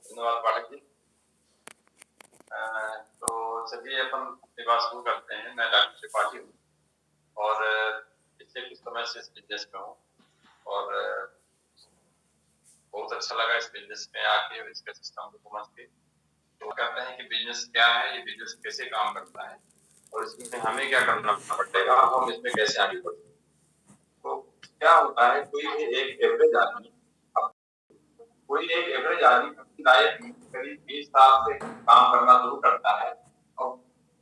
धन्यवाद पाठक जी। तो चलिए अपन अपनी बात शुरू करते हैं। मैं डॉक्टर त्रिपाठी हूँ और पिछले कुछ समय से इस बिजनेस में हूँ और बहुत अच्छा लगा इस बिजनेस में आके और इसके सिस्टम को समझ के। तो कहते हैं कि बिजनेस क्या है, ये बिजनेस कैसे काम करता है और इसमें हमें क्या करना पड़ेगा, हम इसमें कैसे आगे बढ़ सकते हैं। तो क्या होता है, कोई एक एवरेज आदमी अपनी लाइफ में करीब 20 साल से काम करना शुरू करता है और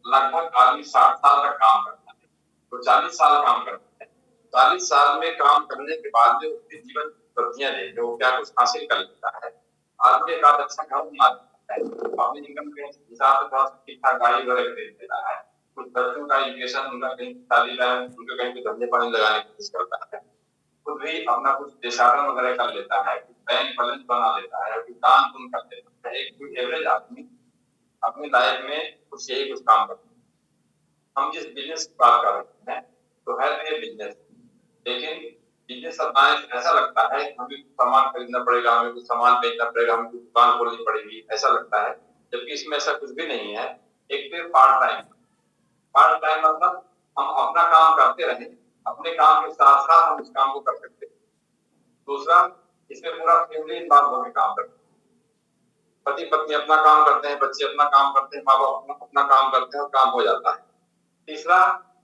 लगभग आदमी 60 साल तक काम करता है, तो 40 साल काम करता है। 40 साल में काम करने के बाद में उसके जीवन की उपलब्धियां देखे, वो क्या कुछ हासिल कर लेता है। आदमी एक आध अच्छा घर बना लेता है, अपनी इनकम के हिसाब से थोड़ा सा ठीक ठाक गाड़ी वगैरह खरीद लेता है, कुछ बच्चों का एजुकेशन, उनका कहीं शादी ब्याह, उनके कहीं पे धंधे पानी लगाने की कोशिश करता है, खुद भी अपना कुछ देशाटन वगैरह कर लेता है, कुछ बैंक बैलेंस बना लेता है, कुछ दान पुण्य कर लेता है। एक कोई एवरेज आदमी अपनी लाइफ में कुछ यही कुछ काम करता है। हम जिस बिजनेस की बात कर रहे हैं तो है तो ये बिजनेस, लेकिन बिजनेस ऐसा लगता है कि हमें कुछ सामान खरीदना पड़ेगा, हमें कुछ सामान बेचना पड़ेगा, हमें कुछ दुकान खोलनी पड़ेगी, ऐसा लगता है, जबकि इसमें ऐसा कुछ भी नहीं है। एक फिर पार्ट टाइम मतलब हम अपना काम करते रहें, अपने काम के साथ साथ हम इस काम को कर सकते हैं। दूसरा, इसमें पूरा फैमिली इन्वॉल्व होकर काम करते हैं। पति पत्नी अपना काम करते हैं, बच्चे अपना काम करते हैं, माँ बाप अपना काम करते हैं और काम हो जाता है। तीसरा,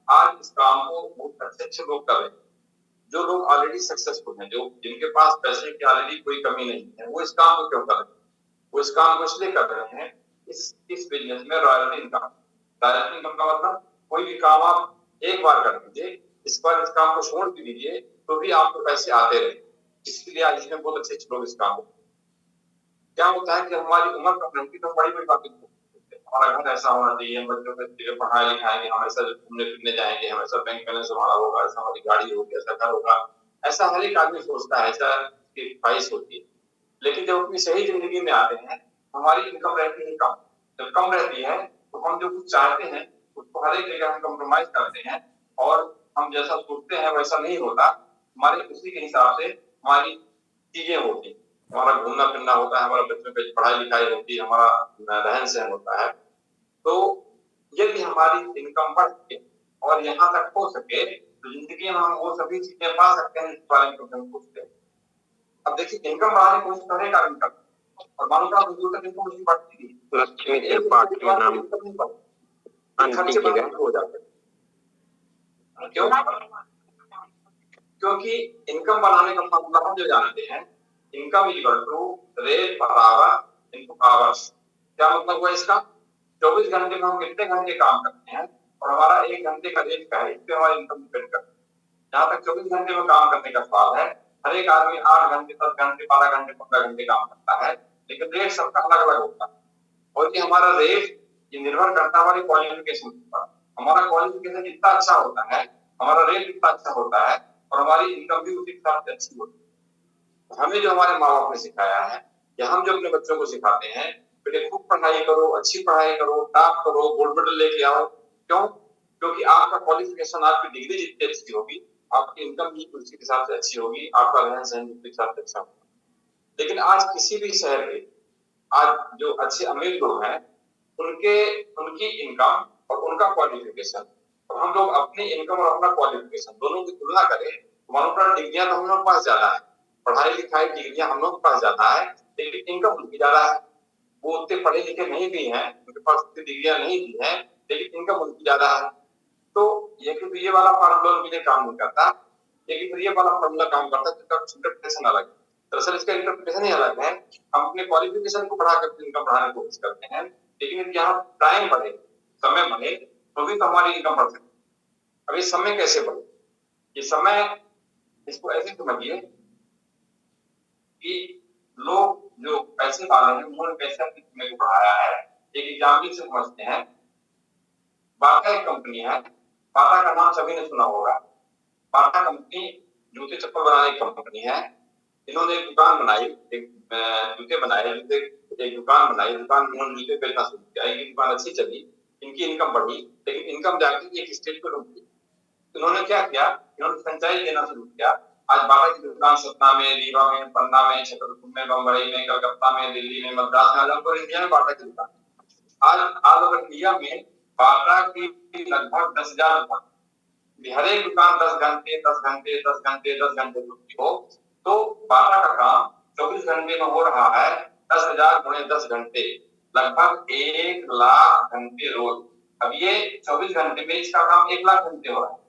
आज इस काम को बहुत अच्छे अच्छे लोग कर रहे हैं। जो लोग ऑलरेडी सक्सेसफुल हैं, जो जिनके पास पैसे की ऑलरेडी कोई कमी नहीं है, वो इस काम को क्यों कर रहे हैं? वो इस काम को इसलिए कर रहे हैं, इस बिजनेस में रॉयल्टी इनकम। रॉयल्टी इनकम का मतलब कोई भी काम आप एक बार कर दीजिए, इस बार इस काम को छोड़ भी दीजिए तो भी आपको पैसे आते रहे। इसलिए आज इसमें बहुत अच्छे अच्छे लोग इस काम को। क्या होता है कि हमारी उम्र कम रहती तो बड़ी बड़ी बातें सोचते हैं। हमारा घर ऐसा होना चाहिए, हम बच्चों को अच्छे से पढ़ाई लिखाएंगे, हम ऐसा घूमने फिरने जाएंगे, हम ऐसा बैंक बैलेंस हमारा होगा, ऐसा हमारी गाड़ी होगी, ऐसा घर होगा। ऐसा हर एक आदमी सोचता है, ऐसा उसकी ख्वाहिश होती है। लेकिन जब अपनी सही जिंदगी में आते हैं, हमारी इनकम रहती है कम। जब कम रहती है तो हम जो कुछ चाहते हैं उसको हर एक जगह हम कम्प्रोमाइज करते हैं और हम जैसा सोचते हैं वैसा नहीं होता। हमारे उसी के हिसाब से हमारी चीजें होती हैं, हमारा घूमना फिरना होता है, हमारा बच्चों की पढ़ाई लिखाई होती है, हमारा रहन सहन होता है। तो यदि हमारी इनकम बढ़ सके और यहाँ तक हो सके तो जिंदगी में हम वो सभी चीजें पा सकते हैं जिस बारे में हम पूछते हैं। अब देखिए, इनकम बढ़ाने की कोशिश करेगा इनकम और मानो का दूर तक इनकम उसकी बढ़ती है, लक्ष्मी त्रिपाठी नाम खर्चे बंद हो जाते हैं। क्यों? क्योंकि इनकम बढ़ाने का मतलब हम जो जानते हैं, income equal to rate per hour into hours. क्या मतलब हुआ इसका? 24 घंटे में हम कितने घंटे काम करते हैं और हमारा 1 घंटे का रेट क्या है, इस पे हमारी इनकम डिपेंड करती है। जहाँ तक 24 घंटे में काम करने का सवाल है, हर एक आदमी 8 घंटे, 10 घंटे, 12 घंटे, 15 घंटे काम करता है, लेकिन रेट सबका अलग अलग होता है। और ये हमारा रेट ये निर्भर करता है हमारी क्वालिफिकेशन पर। हमारा क्वालिफिकेशन जितना अच्छा होता है, हमारा रेट जितना अच्छा होता है और हमारी इनकम भी उसी हिसाब से अच्छी होती है। हमें जो हमारे माँ बाप ने सिखाया है या हम जो अपने बच्चों को सिखाते हैं, बेटे खूब पढ़ाई करो, अच्छी पढ़ाई करो, टॉप करो, गोल्ड मेडल लेके आओ। क्यों? क्योंकि आपका क्वालिफिकेशन, आपकी डिग्री जितनी अच्छी होगी, आपकी इनकम भी उसी हिसाब से अच्छी होगी, आपका रहन सहन उसी हिसाब से अच्छा होगा। लेकिन आज किसी भी शहर के आज जो अच्छे अमीर लोग हैं, उनके उनकी इनकम और उनका क्वालिफिकेशन, और हम लोग अपनी इनकम और अपना क्वालिफिकेशन दोनों की तुलना करें, हमारे पास डिग्रियां तो हम लोग पास ज्यादा है, पढ़ाई लिखाई डिग्रियां हम लोग पास ज्यादा है, लेकिन इनकम उनकी ज्यादा है। वो उतने पढ़े लिखे नहीं भी हैं, उनके पास उतनी डिग्रियां नहीं भी हैं, लेकिन इनकम उनकी ज्यादा है। तो ये वाला फार्मूला उनके लिए काम नहीं करता, लेकिन ये वाला फार्मूला काम करता है, जिसका इंटरप्रिटेशन अलग है। दरअसल इसका इंटरप्रिटेशन ही अलग है। हम अपने क्वालिफिकेशन को बढ़ाकर इनकम बढ़ाने की कोशिश करते हैं, लेकिन यदि यहाँ टाइम बढ़े, समय बढ़े, तो भी तो हमारी इनकम बढ़ सकती है। अब ये समय कैसे बढ़े? ये समय, इसको ऐसे समझिए कि लोग जो पैसे वाले हैं, उन्होंने पैसे अपने समय को बढ़ाया है। एक एग्जाम्पल से समझते हैं। बाटा एक कंपनी है, बाटा का नाम सभी ने सुना होगा। बाटा कंपनी जूते चप्पल बनाने की कंपनी है। इन्होंने एक दुकान बनाई, एक जूते बनाए, जूते एक दुकान बनाई, दुकान में इन्होंने जूते बेचना शुरू किया। ये दुकान अच्छी चली, इनकी इनकम बढ़ी, लेकिन इनकम जाके एक स्टेज पे रुक गई। इन्होंने क्या किया, इन्होंने फ्रेंचाइज देना शुरू किया। आज बाटा की दुकान सतना में, रीवा में, पन्ना में, छतरपुर में, बम्बई में, कलकत्ता में, दिल्ली में, मद्रास में, आज पूरे इंडिया में बाटा की दुकान। आज ऑल ओवर इंडिया में बाटा की लगभग 10,000 दुकान। हर एक दुकान 10 घंटे 10 घंटे 10 घंटे 10 घंटे छुट्टी हो, तो बाटा का काम 24 घंटे में हो रहा है। 10,000 गुणे 10 घंटे, लगभग 1,00,000 घंटे रोज। अब ये 24 घंटे में इसका काम 1,00,000 घंटे हो रहा है।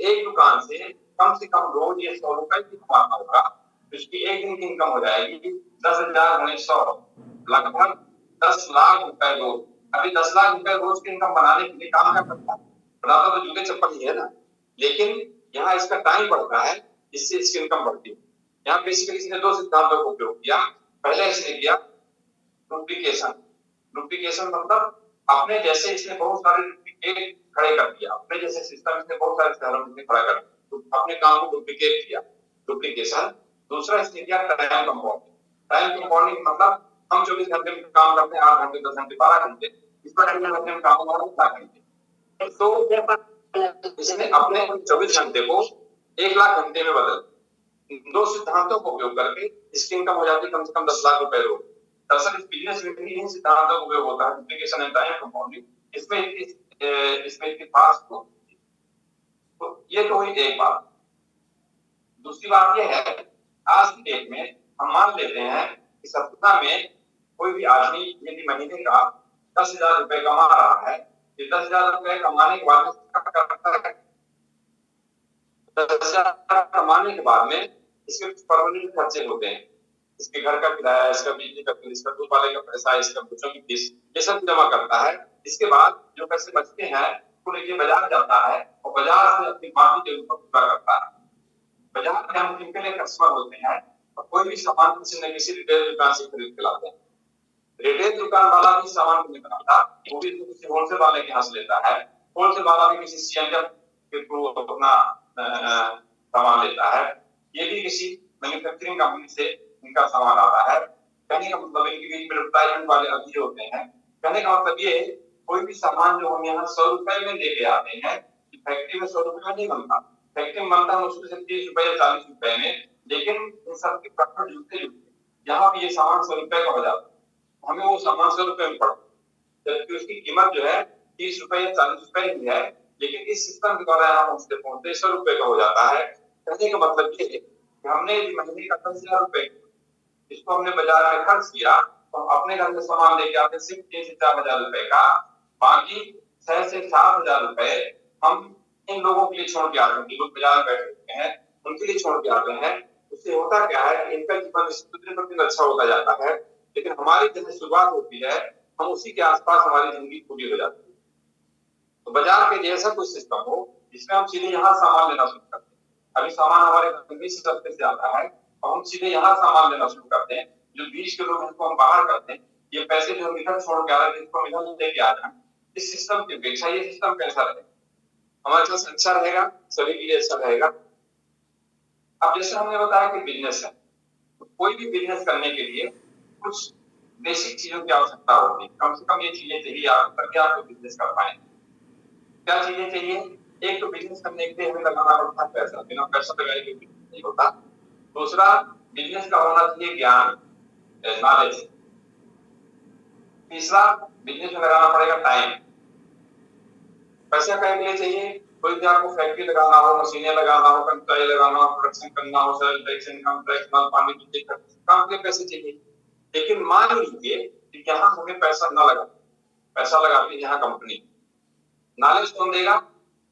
एक दुकान से कम रोज ये 100 रुपए की कमाता होगा, तो इसकी एक दिन की इनकम हो जाएगी 10,000 गुणे 100, लगभग 10 लाख रुपए रोज। अभी 10 लाख रुपए रोज की इनकम बनाने के लिए काम क्या करता है? बनाता तो जूते चप्पल ही है ना, लेकिन यहाँ इसका टाइम बढ़ता है, जिससे इसकी इनकम बढ़ती है। यहाँ बेसिकली इसने 2 सिद्धांतों का उपयोग किया। पहले इसने किया डुप्लीकेशन। डुप्लीकेशन मतलब अपने जैसे इसने बहुत सारे डुप्लीकेट खड़े कर दिया, अपने जैसे सिस्टम इसने बहुत सारे शहरों में खड़ा कर दिया, तो अपने काम को डुप्लीकेट किया, डुप्लीकेशन। दूसरा इसने किया टाइम कंपाउंडिंग। टाइम कंपाउंडिंग मतलब हम 24 घंटे में काम करते हैं, 8 घंटे 10 घंटे 12 घंटे, इस पर 24 घंटे में काम हमारा 4 घंटे, तो इसने अपने 24 घंटे को 1,00,000 घंटे में बदल। इन 2 सिद्धांतों का उपयोग करके इसकी इनकम हो जाती है कम से कम 10 लाख रुपए रोज। दरअसल इस बिजनेस में भी इन सिद्धांतों का उपयोग होता है, डुप्लीकेशन एंड टाइम कंपाउंडिंग। इसमें इतनी फास्ट हो, तो ये तो हुई एक बात। दूसरी बात ये है, आज की डेट में हम मान लेते हैं कि सपना में कोई भी आदमी यदि महीने का 10,000 रुपए कमा रहा है, तो 10,000 रुपए कमाने के बाद में क्या करता है? 10,000 कमाने के बाद में इसके कुछ परमानेंट खर्चे होते हैं, इसके घर का किराया, इसका बिजली का बिल, इसका दूध वाले का पैसा, इसका बच्चों की फीस, ये सब जमा करता है। इसके बाद जो पैसे बचते हैं वो लेके बाजार जाता है और बाजार से अपनी बाकी जरूरतों को पूरा करता है। बाजार में हम किनके लिए कस्टमर होते हैं? और कोई भी सामान किसी न किसी रिटेल दुकान से खरीद के लाते हैं। रिटेल दुकान वाला भी सामान को नहीं बनाता, वो भी किसी होलसेल वाले के यहाँ से लेता है। होलसेल वाला भी किसी सीएनएफ के थ्रू अपना सामान लेता है। ये भी किसी मैन्युफैक्चरिंग कंपनी से इनका सामान आता है। कहने का मतलब इनके बीच में एडवर्टाइजमेंट वाले अभी होते हैं। कहने का मतलब ये, कोई भी सामान जो हम यहाँ 100 रुपए में लेके आते हैं, फैक्ट्री में 100 रुपए में नहीं बनता, फैक्ट्री में बनता है मुश्किल से 30 रुपए या 40 रुपए में, लेकिन इन सब के प्रॉफिट जुटते जुटते यहाँ भी ये सामान 100 रुपए का हो जाता है, हमें वो सामान 100 रुपए में पड़ता है, जबकि उसकी कीमत जो है 30 रुपए या 40 रुपए ही है, लेकिन इस सिस्टम के द्वारा यहाँ पहुंचते 100 रुपए का हो जाता है। कहने का मतलब ये है कि हमने महीने का 10,000 रुपए इसको हमने बाजार में खर्च किया, तो अपने घर में सामान लेके आते सिर्फ 3 से 4,000 रुपए का, बाकी 6 से 7,000 रुपए हम इन लोगों के लिए छोड़ के आते हैं, जो बाजार में बैठे हुए हैं उनके लिए छोड़ के आते हैं। उससे होता क्या है कि इनका जीवन दिन अच्छा होता जाता है, लेकिन हमारी जब शुरुआत होती है हम उसी के आसपास हमारी जिंदगी पूरी हो जाती है। तो बाजार के जैसा कोई सिस्टम हो जिसमें हम सीधे यहाँ सामान लेना शुरू करते हैं। अभी सामान हमारे घर से सस्ते से आता है और हम सीधे यहाँ सामान लेना शुरू करते हैं। जो 20 किलो जिनको हम बाहर करते हैं, ये पैसे जो हम इधर छोड़ के आ रहे हैं जिसको हम इधर लेके आ रहे हैं, इस सिस्टम की अपेक्षा ये सिस्टम कैसा रहेगा? हमारे पास अच्छा रहेगा, सभी के लिए अच्छा रहेगा। अब जैसे हमने बताया कि बिजनेस है, तो कोई भी बिजनेस करने के लिए कुछ बेसिक चीजों की आवश्यकता होती है। कम से कम ये चीजें चाहिए आप ताकि आप बिजनेस कर पाए। क्या चीजें चाहिए? एक तो बिजनेस करने के लिए हमें लगाना पड़ता है पैसा, बिना पैसा लगाए कोई बिजनेस नहीं होता। दूसरा, बिजनेस का होना चाहिए ज्ञान, नॉलेज। तीसरा, बिजनेस में लगाना पड़ेगा टाइम। पैसा करने के लिए चाहिए, कोई भी आपको फैक्ट्री लगाना हो, मशीनें लगाना हो, कर्मचारी लगाना हो, प्रोडक्शन करना हो, सेल टैक्स, इनकम टैक्स, माल पानी बिजली का काम के पैसे चाहिए। लेकिन मान लीजिए कि यहाँ हमें पैसा न लगा, पैसा लगाती है यहाँ कंपनी, नॉलेज कौन देगा?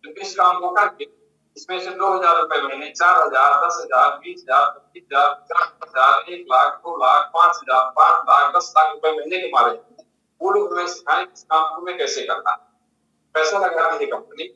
जो इस काम को करके इसमें से 2,000 रुपए महीने, 4,000, 10,000, 20,000, 25,000, 50,000, 1,00,000, 2,00,000, 5,000, 5,00,000, 10,00,000 रुपए महीने के मारे, वो लोग हमें सिखाएं इस काम को में कैसे करना है। पैसा लगाती है कंपनी,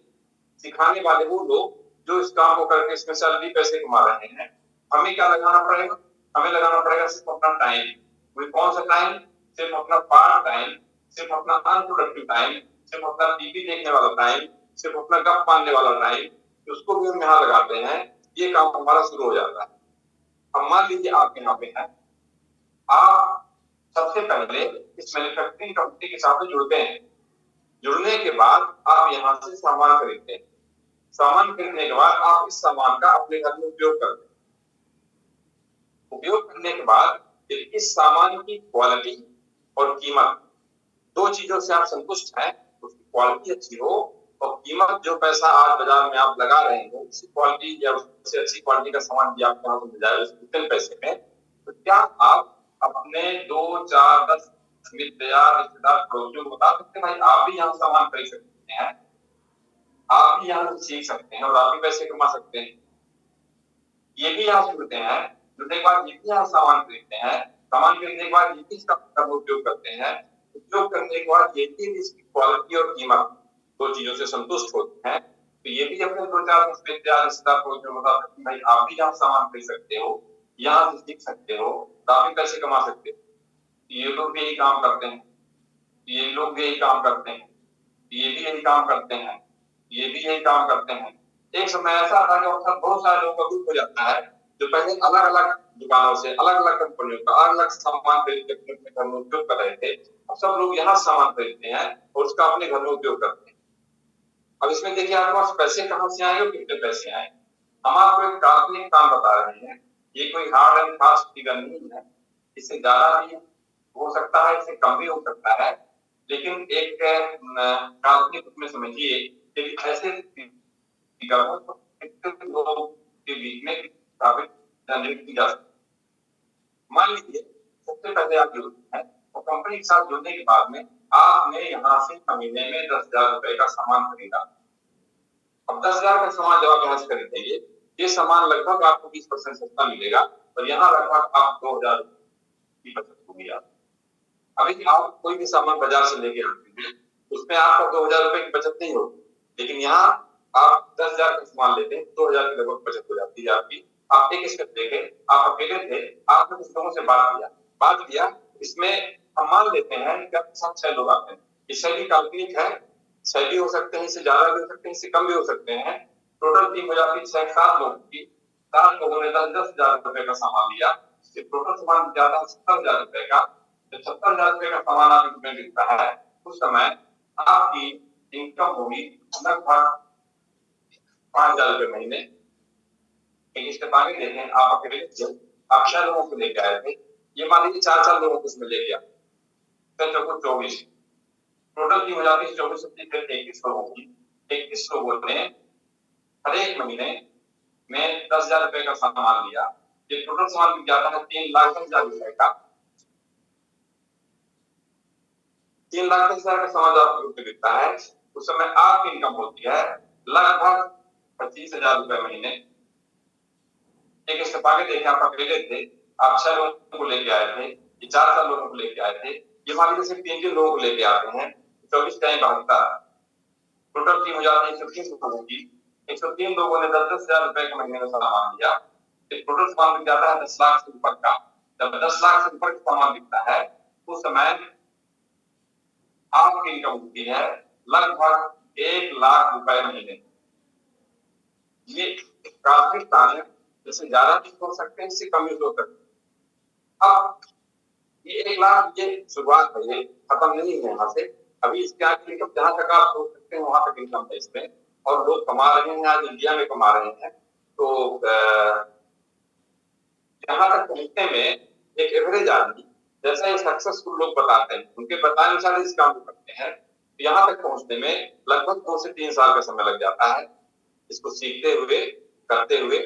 सिखाने वाले वो लोग जो इस काम को करके इसमें सैलरी पैसे कमा रहे हैं। हमें क्या लगाना पड़ेगा? हमें लगाना पड़ेगा सिर्फ अपना टाइम। कौन सा टाइम? सिर्फ अपना पार्ट टाइम, सिर्फ अपना अनप्रोडक्टिव टाइम, सिर्फ अपना टीवी देखने वाला टाइम, सिर्फ अपना गप मारने वाला टाइम, उसको भी हम यहाँ लगाते हैं, ये काम हमारा शुरू हो जाता है। अब मान लीजिए आप यहाँ पे हैं, आप सबसे पहले इस मैन्युफैक्चरिंग कंपनी के साथ जुड़ते हैं। जुड़ने के बाद आप यहाँ से सामान खरीदते हैं। सामान खरीदने के बाद आप इस सामान का अपने घर में उपयोग करते हैं। उपयोग करने के बाद इस सामान की क्वालिटी और कीमत, दो चीजों से आप संतुष्ट हैं, उसकी क्वालिटी अच्छी हो और कीमत जो पैसा आज बाजार में आप लगा रहे हैं उसी क्वालिटी या उससे अच्छी क्वालिटी का सामान भी आपके यहाँ से मिल जाए उतने पैसे में, तो क्या आप अपने 2, 4, 10 मित्र या रिश्तेदार पड़ोसियों को बता सकते हैं भाई आप भी यहाँ सामान खरीद सकते हैं, आप भी यहाँ से सीख सकते हैं और आप भी पैसे कमा सकते हैं। ये भी यहाँ सुनते हैं, जुड़ने के बाद ये भी यहाँ सामान खरीदते हैं, सामान खरीदने के बाद ये भी इसका उपयोग करते हैं, उपयोग करने के बाद ये भी इसकी क्वालिटी और कीमत दो चीजों से संतुष्ट होते हैं, तो ये भी अपने 2, 4 रिश्तेदार को बता सकते हैं भाई आप भी यहाँ सामान खरीद सकते हो, यहाँ से सीख सकते हो, आप भी पैसे कमा सकते हो। ये लोग भी यही काम करते हैं, ये लोग भी यही काम करते हैं, ये भी यही काम करते हैं, ये भी यही काम करते हैं। एक समय ऐसा था कि बहुत सारे लोगों का ग्रुप हो जाता है जो पहले अलग अलग दुकानों से अलग अलग कंपनियों का अलग अलग सामान खरीद के अपने घर में उपयोग कर रहे थे, अब सब लोग यहाँ सामान खरीदते हैं और उसका अपने घर में उपयोग करते हैं। अब इसमें देखिए आपके पास पैसे कहाँ से आएंगे और कितने पैसे आए। हम आपको एक काल्पनिक काम बता रहे हैं, ये कोई हार्ड एंड फास्ट फिगर नहीं है, इससे ज्यादा भी हो सकता है, इससे कम भी हो सकता है, लेकिन एक काल्पनिक रूप में समझिए कि ऐसे लोगों के बीच में स्थापित जनरेट की जा सकती। मान लीजिए सबसे पहले आप जुड़ते हैं और कंपनी के साथ जुड़ने के बाद में आपने यहाँ से महीने में 10,000 रुपए का सामान खरीदा। अब 10,000 का सामान जब आप यहाँ से खरीदेंगे, ये सामान लगभग आपको 20% सस्ता मिलेगा और यहाँ लगभग आप 2,000 की बचत होगी। अभी आप कोई भी सामान बाजार से लेके आते हैं, उसमें आपका 2,000 रुपए की बचत नहीं होगी, लेकिन यहाँ आप 10,000 का सामान लेते हैं, 2,000 की लगभग बचत हो जाती है आपकी। आप एक स्टेप देखें, आप अकेले थे, आपने कुछ लोगों से बात किया, इसमें हम मान लेते हैं कि आपके साथ 6 लोग आते हैं, ये 6 भी काल्पनिक है, 6 भी हो सकते हैं, इससे ज्यादा भी हो सकते हैं, इससे कम भी हो सकते हैं, टोटल टीम हो जाती है 6-7 लोगों की, 7 लोगों ने 10,000 रुपए का सामान लिया, टोटल सामान जाता है 70,000 रुपए का। जब 70,000 रुपए का सामान आप इसमें बिकता है, उस समय आपकी इनकम होगी लगभग 5,000 रुपए महीने। एक स्टेप आगे देखें, आप अकेले आप 6 लोगों को लेके आए थे, ये मान लीजिए 4-4 लोगों को इसमें लेके आए, 24, टोटल की हो जाती है 24 21 लोगों की। 21 लोगों ने हर एक महीने में 10,000 रुपए का सामान लिया, ये टोटल सामान बिक जाता है 3,10,000 रुपए का। 3,10,000 का सामान जब आपको बिकता है, उस समय आपकी इनकम होती है लगभग 25,000 रुपए महीने। एक स्टेप आगे देखें, आप अकेले थे, आप 6 लोगों को लेके आए थे, ये 4-4 लोगों को लेके आए थे, ये मान लीजिए सिर्फ 3 लोगों को लेके आते हैं, 24 टाइम भागता, टोटल टीम हो जाती है 130 लोगों की। 103 लोगों ने 10,000 रुपए के महीने में सामान लिया, टोटल सामान बिक जाता है 10 लाख से ऊपर का। जब 10 लाख से ऊपर का सामान बिकता है, उस समय आपकी इनकम होती है लगभग 1 लाख रुपए महीने। ये काफी प्लान है, इससे ज्यादा भी हो सकते हैं, इससे कम भी हो सकते हैं। अब ये 1 लाख ये शुरुआत है, ये खत्म नहीं है यहाँ से, अभी इसके आगे इनकम जहां तक आप सोच सकते हैं वहां तक इनकम है इसमें, और लोग कमा रहे हैं, आज इंडिया में कमा रहे हैं। तो यहाँ तक पहुंचने में एक एवरेज आदमी, जैसा ये सक्सेसफुल लोग बताते हैं, उनके बताने अनुसार इस काम को करते हैं, तो यहाँ तक पहुंचने में लगभग 2 से 3 साल का समय लग जाता है, इसको सीखते हुए, करते हुए।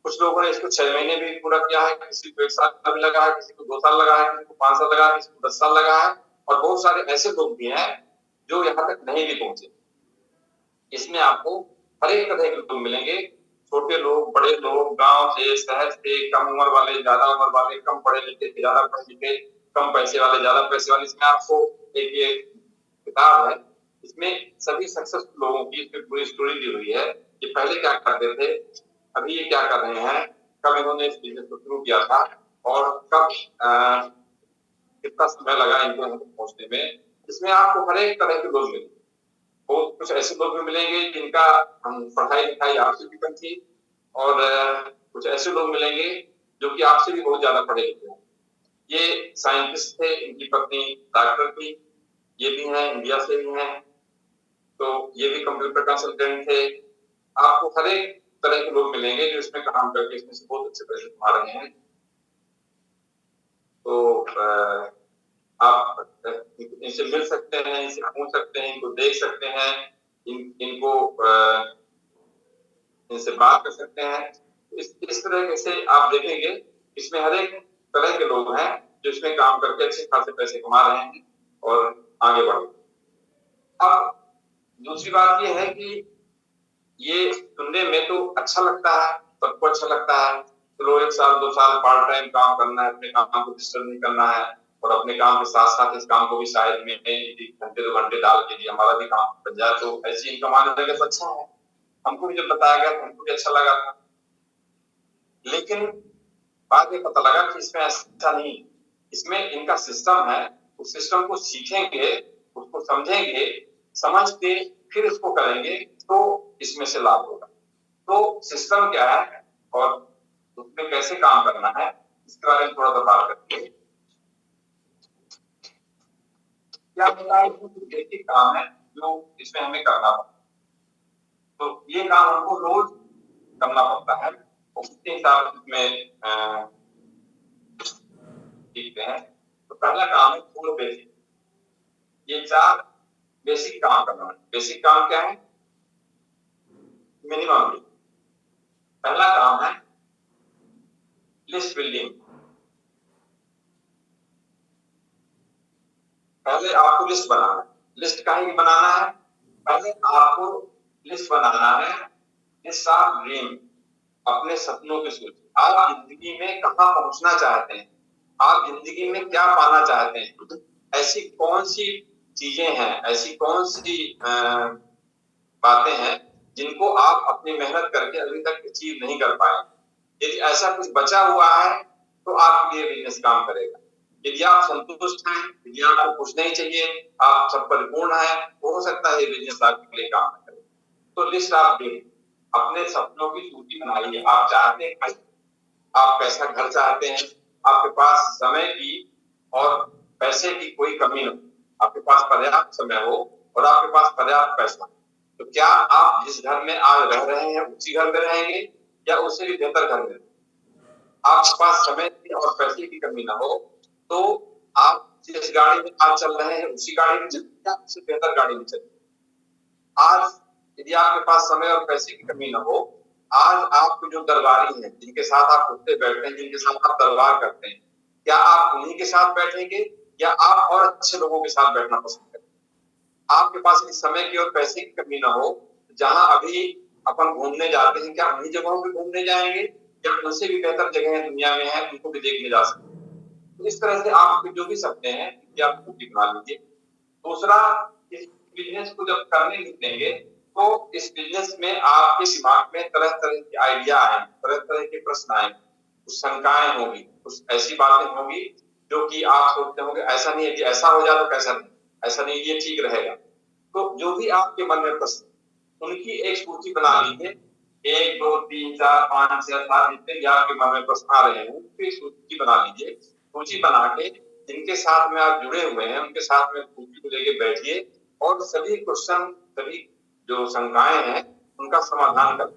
कुछ लोगों ने इसको 6 महीने भी पूरा किया है, किसी को 1 साल भी लगा है, किसी को 2 साल लगा है, किसी को 5 साल लगा है, किसी को 10 साल लगा है, और बहुत सारे ऐसे लोग भी हैं जो यहाँ तक नहीं भी पहुंचे। इसमें आपको हर एक तरह के लोग मिलेंगे, छोटे लोग, बड़े लोग, गांव से, शहर से, कम उम्र वाले, ज्यादा उम्र वाले, कम पढ़े लिखे, ज्यादा पढ़े लिखे, कम पैसे वाले, ज्यादा पैसे वाले। इसमें आपको एक ये किताब है, इसमें सभी सक्सेसफुल लोगों की इसमें पूरी स्टोरी दी हुई है, कि पहले क्या करते थे, अभी ये क्या कर रहे हैं, कब इन्होंने इस बिजनेस को शुरू किया था, और कब कितना समय लगा इनको यहाँ तक पहुंचने में। इसमें आपको हर एक तरह के लोग मिलेंगे, बहुत कुछ ऐसे लोग भी मिलेंगे जिनका पढ़ाई लिखाई आपसे भी कम थी, और कुछ ऐसे लोग मिलेंगे जो कि आपसे भी बहुत ज्यादा पढ़े लिखे हैं। ये साइंटिस्ट थे, इनकी पत्नी डॉक्टर थी, ये भी हैं, इंडिया से भी हैं, तो ये भी कंप्यूटर कंसल्टेंट थे, आपको हर एक तरह के लोग मिलेंगे जो इसमें काम करके इसमें से बहुत अच्छे पैसे कमा रहे हैं। तो आप इनसे मिल सकते हैं, इनसे पूछ सकते हैं, इनको देख सकते हैं, इनको इनसे बात कर सकते हैं। इस तरह से आप देखेंगे इसमें हर एक तरह के लोग हैं जो इसमें काम करके अच्छे खासे पैसे कमा रहे हैं और आगे बढ़ रहे हैं। अब दूसरी बात ये है कि ये सुनने में तो अच्छा लगता है, सबको अच्छा लगता है। चलो 1 साल 2 साल पार्ट टाइम काम करना है, अपने काम को डिस्टर्ब नहीं करना है और अपने काम के साथ-साथ इस काम को भी साइड में 1 घंटे 2 घंटे डाल के भी हमारा भी काम बन जाए तो ऐसी इनकम आने लगे तो अच्छा है। हमको भी जब बताया गया तो हमको भी अच्छा लगा था। लेकिन बाद में पता लगा कि इसमें ऐसा नहीं, इसमें इनका सिस्टम है, उस सिस्टम को सीखेंगे, उसको समझेंगे, समझ के फिर इसको करेंगे तो इसमें से लाभ होगा। तो सिस्टम क्या है और उसमें कैसे काम करना है इसके बारे में थोड़ा सा बात करते हैं। क्या होता है कि बेसिक काम है जो इसमें हमें करना पड़ता है। तो ये काम हमको रोज करना पड़ता है, उसके हिसाब से इसमें सीखते हैं। तो पहला काम है फुल बेसिक। ये 4 बेसिक काम करना है। बेसिक काम क्या है? मिनिमम। पहला काम है लिस्ट बिल्डिंग। पहले आपको लिस्ट बनाना है। लिस्ट काहे बनाना है? पहले आपको लिस्ट बनाना है, लिस्ट ऑफ ड्रीम, अपने सपनों की सूची। आप जिंदगी में कहाँ पहुंचना चाहते हैं? आप जिंदगी में क्या पाना चाहते हैं? ऐसी कौन सी चीजें हैं, ऐसी कौन सी बातें हैं जिनको आप अपनी मेहनत करके अभी तक अचीव नहीं कर पाए? यदि ऐसा कुछ बचा हुआ है तो आपके लिए बिजनेस काम करेगा। यदि आप संतुष्ट हैं, यदि आपको कुछ नहीं चाहिए, आप सब परिपूर्ण हैं, हो सकता है ये बिजनेस आपके लिए काम करे। तो लिस्ट ऑफ ड्रीम, अपने सपनों की सूची बनाइए। आप चाहते हैं, आप कैसा घर चाहते हैं, आपके पास समय की और पैसे की कोई कमी न हो, आपके पास पर्याप्त समय हो और आपके पास पर्याप्त पैसा। तो क्या आप जिस घर में आज रह रहे हैं उसी घर में रहेंगे या उससे भी बेहतर घर में? आपके पास समय की और पैसे की कमी ना हो तो आप जिस गाड़ी में आज चल रहे हैं उसी गाड़ी में चलिए या उससे बेहतर गाड़ी में चलिए। आज यदि आपके पास समय और पैसे की कमी ना हो, आज आपके जो दरबारी हैं, जिनके साथ आप उठते बैठते हैं, जिनके साथ आप दरबार करते हैं, क्या आप उन्हीं के साथ बैठेंगे या आप और अच्छे लोगों के साथ बैठना पसंद करेंगे? आपके पास यदि समय की और पैसे की कमी ना हो, जहाँ अभी अपन घूमने जाते हैं, क्या उन्हीं जगहों पे घूमने जाएंगे या उनसे भी बेहतर जगह दुनिया में है, उनको भी देखने जा सकते हैं? तो इस तरह से आप जो भी सकते हैं, या आप सूची बना लीजिए। दूसरा, इस बिजनेस को जब करने निकलेंगे तो इस बिजनेस में आपके दिमाग में तरह-तरह के आइडिया आए, तरह-तरह के प्रश्न आए, कुछ शंकाएं होंगी, कुछ ऐसी बातें होंगी जो कि आप सोचते होंगे ऐसा नहीं है कि ऐसा हो जाए तो कैसा नहीं, ऐसा नहीं ये ठीक रहेगा। तो जो भी आपके मन में प्रश्न, उनकी एक सूची बना लीजिए। 1, 2, 3, 4, 5, 6, 7 जितने भी आपके मन में प्रश्न आ रहे हैं, उनकी सूची बना लीजिए। सूची बना के जिनके साथ में आप जुड़े हुए हैं, उनके साथ में सूची को लेके बैठिए और सभी क्वेश्चन, सभी जो शंकाएं हैं, उनका समाधान करें।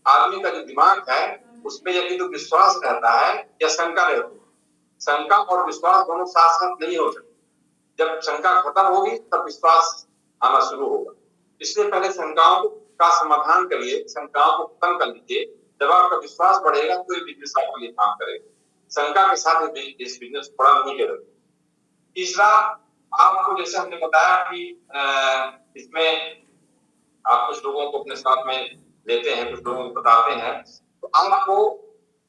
आदमी का जो दिमाग है, उसमें यदि तो विश्वास रहता है या शंका रहती है। शंका और विश्वास दोनों साथ-साथ नहीं हो सकते। जब शंका खत्म होगी तब विश्वास आना शुरू होगा। इसलिए पहले शंकाओं का समाधान करिए, शंकाओं को खत्म कर लीजिए। जब आपका विश्वास बढ़ेगा तो ये बिजनेस आपके लिए काम करेगा। शंका के साथ इस बिजनेस को बड़ा नहीं करेगा। तीसरा, आपको जैसे हमने बताया कि इसमें आप कुछ लोगों को अपने साथ में लेते हैं, कुछ लोगों को बताते हैं, तो आपको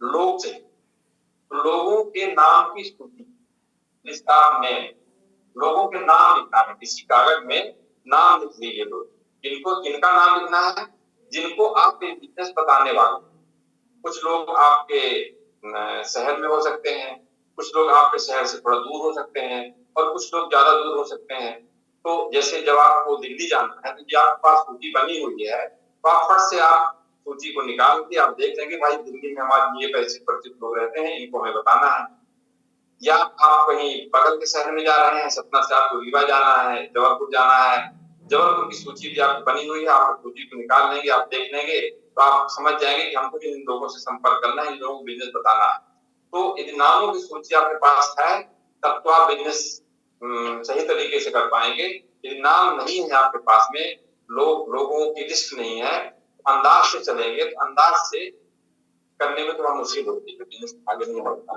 लोग चाहिए। तो लोगों के नाम की सूची, लिस्ट ऑफ नेम, लोगों के नाम लिखना है। किसी कागज में नाम लिख लीजिए लोग, किनका नाम लिखना है, जिनको आप ये बिजनेस बताने वाले। कुछ लोग आपके शहर में हो सकते हैं, कुछ लोग आपके शहर से थोड़ा दूर हो सकते हैं और कुछ लोग ज्यादा दूर हो सकते हैं। तो जैसे जब आपको दिल्ली जाना है तो ये आपके पास सूची बनी हुई है, तो आप फट से आप सूची को निकाल के आप देख लेंगे भाई दिल्ली में हमारे ये परिचित लोग रहते हैं, इनको हमें बताना है। या आप कहीं बगल के शहर में जा रहे हैं, सतना से आपको रीवा जाना है, जबलपुर जाना है, जबलपुर की सूची भी आपकी बनी हुई है, आप सूची को निकाल लेंगे, आप देख लेंगे तो आप समझ जाएंगे कि हमको इन लोगों से संपर्क करना है, इन लोगों को बिजनेस बताना है। तो यदि नामों की सूची आपके पास है तब तो आप बिजनेस सही तरीके से कर पाएंगे। यदि नाम नहीं है आपके पास में, लोगों की लिस्ट नहीं है, अंदाज से चलेंगे तो अंदाज से करने में थोड़ा मुश्किल होती है, बिजनेस आगे नहीं बढ़ता।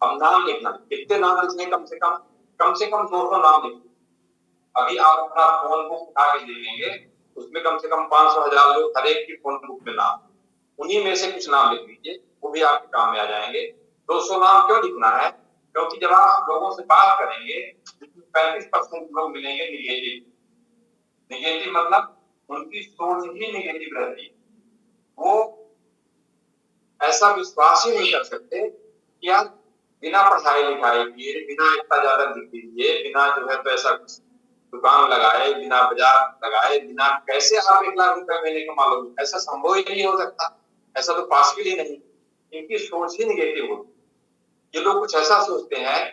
अब नाम लिखना, कितने नाम लिखने? कम से कम 200 नाम लिखना। अभी आप अपना फोन बुक उठा के देखेंगे, उसमें कम से कम 500,000 लोग, हर एक की फोन बुक में नाम, उन्हीं में से कुछ नाम लिख लीजिए, वो भी आपके काम में आ जाएंगे। 200 नाम क्यों लिखना है? क्योंकि जब आप लोगों से बात करेंगे 35% लोग मिलेंगे निगेटिव। निगेटिव मतलब उनकी सोच ही निगेटिव रहती है, वो ऐसा विश्वास ही नहीं कर सकते कि यार बिना पढ़ाई लिखाई किए, बिना इतना ज्यादा डिग्री लिए, बिना जो है तो ऐसा दुकान लगाए, बिना बाजार लगाए, बिना कैसे आप 1 लाख रुपए महीने कमा लोगे? ऐसा संभव ही नहीं हो सकता, ऐसा तो पॉसिबल ही नहीं। इनकी सोच ही निगेटिव होती। ये लोग कुछ ऐसा सोचते हैं,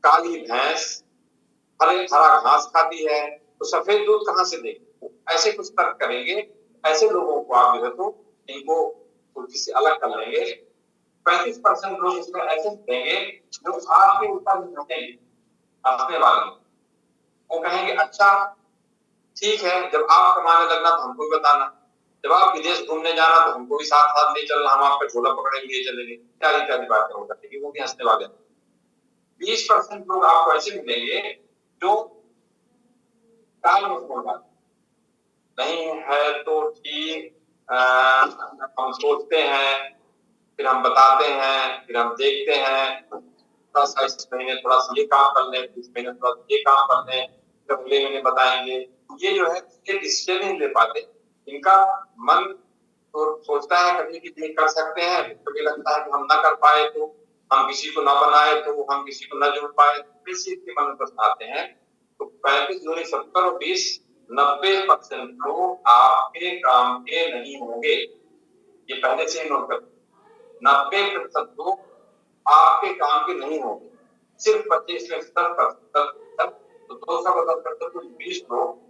काली भैंस हरा घास खाती है तो सफेद दूध कहाँ से देगी, ऐसे कुछ तर्क करेंगे। ऐसे लोगों को आप जो है तो इनको सूची से अलग कर लेंगे। 35% लोग इसमें ऐसे देंगे जो आपके ऊपर हंसेंगे, हंसने वाले। वो कहेंगे अच्छा ठीक है, जब आप कमाने लगना तो हमको भी बताना, जब आप विदेश घूमने जाना तो हमको भी साथ साथ ले चलना, हम आपका झोला पकड़े लिए चलेंगे, इत्यादि इत्यादि बातें हो जाती है, वो भी हंसने वाले। 20% लोग आपको ऐसे मिलेंगे जो टाल मटोल नहीं है तो ठीक, हम सोचते हैं, फिर हम बताते हैं, फिर हम देखते हैं, थोड़ा सा इस महीने थोड़ा सा ये काम कर लें, इस महीने थोड़ा सा ये काम कर लें, फिर अगले महीने बताएंगे। ये जो है ये डिसीजन नहीं ले पाते। इनका मन तो सोचता है कभी कि ये कर सकते हैं, कभी लगता है कि हम ना कर पाए तो, हम किसी को ना बनाए तो, हम किसी को ना जोड़ पाए, इसी के मन में प्रश्न आते हैं। तो 35 दूनी 70 और 20, 90% लोग आपके काम के नहीं होंगे, ये पहले से ही नोट कर। 90% लोग आपके काम के नहीं होंगे, सिर्फ 25 से 70%, तो 200 का 10% तो 20 लोग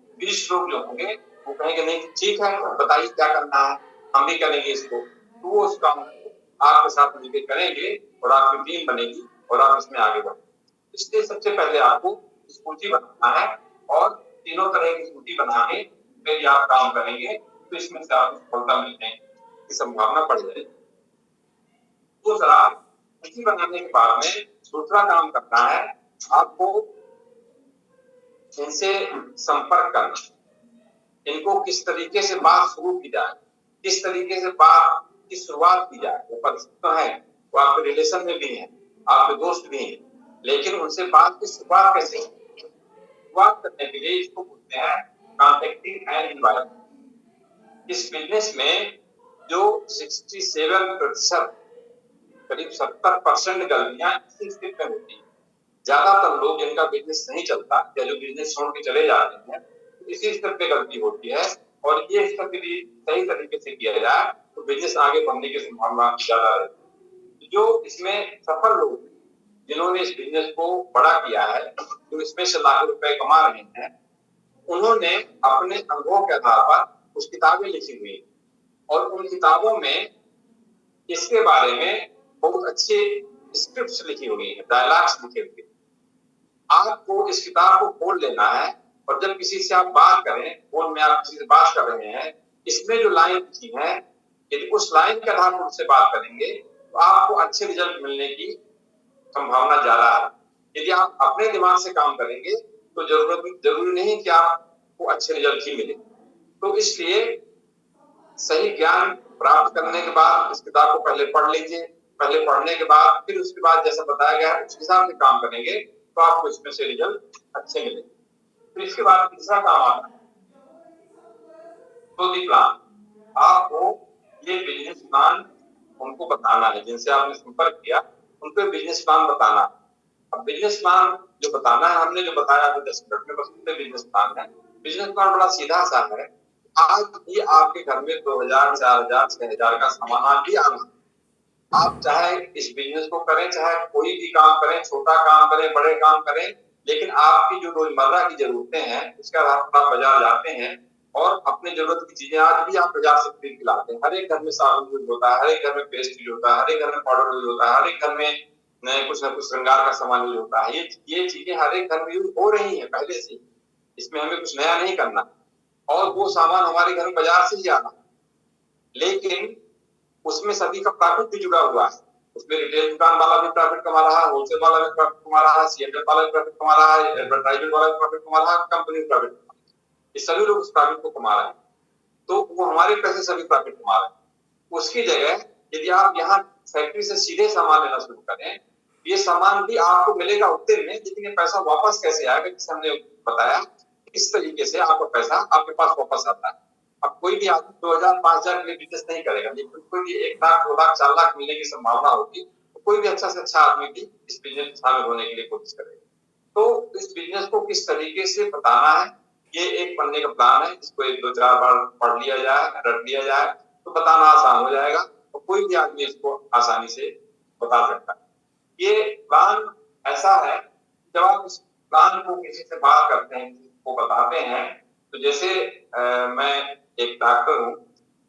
जो होंगे वो कहेंगे नहीं ठीक है, बताइए क्या करना है, हम भी करेंगे इसको। तो वो उस काम को आपके साथ मिलकर करेंगे और आपकी टीम बनेगी और आप इसमें आगे बढ़ेंगे। इसलिए सबसे पहले आपको सूची बनाना है और तीनों तरह की सूची बना के फिर आप काम करेंगे तो इसमें से आपको सफलता मिलने की संभावना बढ़ जाएगी। दूसरा, सूची बनाने के बाद में दूसरा काम करना है आपको इनसे संपर्क करना, इनको किस तरीके से बात शुरू की जाए, किस तरीके से बात की शुरुआत की जाए। वो परिचित तो है, वो आपके रिलेशन में भी है, आपके दोस्त भी हैं, लेकिन उनसे बात की शुरुआत कैसे? शुरुआत करने के लिए इसको बोलते हैं कॉन्टेक्टिंग एंड इन्वायरमेंट। इस बिजनेस में जो 67%, करीब 70% गलतियां इसी स्थिति में होती है। ज्यादातर लोग जिनका बिजनेस नहीं चलता या जो बिजनेस छोड़ के चले जाते हैं, इसी स्तर पे गलती होती है। और ये स्तर यदि सही तरीके से किया जाए तो बिजनेस आगे बढ़ने की संभावना ज्यादा रहती है। जो इसमें सफल लोग जिन्होंने इस बिजनेस को बड़ा किया है, जो इसमें से लाखों रुपए कमा रहे हैं, उन्होंने अपने अनुभव के आधार पर कुछ किताबें लिखी हुई और उन किताबों में इसके बारे में बहुत अच्छे स्क्रिप्ट्स लिखी हुई है, डायलॉग्स लिखे हुए। आपको इस किताब को खोल लेना है और जब किसी से आप बात करें, फोन में आप किसी से बात कर रहे हैं, इसमें जो लाइन लिखी है, यदि उस लाइन के आधार पर उससे बात करेंगे तो आपको अच्छे रिजल्ट मिलने की संभावना ज्यादा है। यदि आप अपने दिमाग से काम करेंगे तो जरूरी नहीं कि आपको अच्छे रिजल्ट ही मिले। तो इसलिए सही ज्ञान प्राप्त करने के बाद इस किताब को पहले पढ़ लीजिए, पहले पढ़ने के बाद फिर उसके बाद जैसा बताया गया है उस हिसाब से काम करेंगे तो आपको इसमें से रिजल्ट अच्छे मिलेंगे। तो इसके बाद तीसरा काम आता है तो दी प्लान। आपको ये बिजनेस प्लान उनको बताना है, जिनसे आपने संपर्क किया उनको बिजनेस प्लान बताना है। अब बिजनेस प्लान जो बताना है, हमने जो बताया 10 मिनट में, बस बिजनेस प्लान है। बिजनेस प्लान बड़ा सीधा सा है। आज भी आपके घर में 2000, 4000, 6000 का सामान आज भी आ रहा है। आप चाहे इस बिजनेस को करें, चाहे कोई भी काम करें, छोटा काम करें, बड़े काम करें, लेकिन आपकी जो रोजमर्रा की जरूरतें हैं उसके आधार पर आप बाजार जाते हैं और अपने जरूरत की चीजें आज भी आप बाजार से खरीद के लाते हैं। हर एक घर में साबुन यूज होता है, हर एक घर में पेस्ट यूज होता है, हर एक घर में पाउडर यूज होता है, हर एक घर में कुछ ना कुछ श्रृंगार का सामान यूज होता है। ये चीजें हर एक घर में यूज हो रही है पहले से। इसमें हमें कुछ नया नहीं करना और वो सामान हमारे घर में बाजार से ही आना, लेकिन उसमें सभी का प्रॉफिट भी जुड़ा हुआ है। उसमें रिटेल दुकान वाला भी प्रॉफिट कमा रहा है, होलसेल वाला भी प्रॉफिट कमा रहा है, सीएमएफ वाला भी प्रॉफिट कमा रहा है, एडवर्टाइजमेंट वाला भी प्रॉफिट कमा रहा है, कंपनी भी प्रॉफिट कमा रहा है। ये सभी लोग उस प्रॉफिट को कमा रहे हैं, तो वो हमारे पैसे सभी प्रॉफिट कमा रहे हैं। उसकी जगह यदि आप यहाँ फैक्ट्री से सीधे सामान लेना शुरू करें, ये सामान भी आपको मिलेगा उतने में, लेकिन ये पैसा वापस कैसे आएगा, जैसे हमने बताया किस तरीके से आपका पैसा आपके पास वापस आता है। अब कोई भी आदमी 2000 5000 के लिए बिजनेस नहीं करेगा, लेकिन कोई भी 1 लाख 2 लाख 4 लाख मिलने की संभावना होगी, तो कोई भी अच्छा से अच्छा आदमी भी इस बिजनेस में शामिल होने के लिए कोशिश करेगा। तो इस बिजनेस को किस तरीके से बताना है, ये एक पढ़ने का प्लान है, इसको 1-2-4 बार पढ़ लिया जाए, रट लिया जाए तो बताना आसान हो जाएगा और कोई भी आदमी इसको आसानी से बता सकता है। ये प्लान ऐसा है, जब आप इस प्लान को किसी से बात करते हैं, किसी को बताते हैं, तो जैसे मैं एक डॉक्टर हूँ,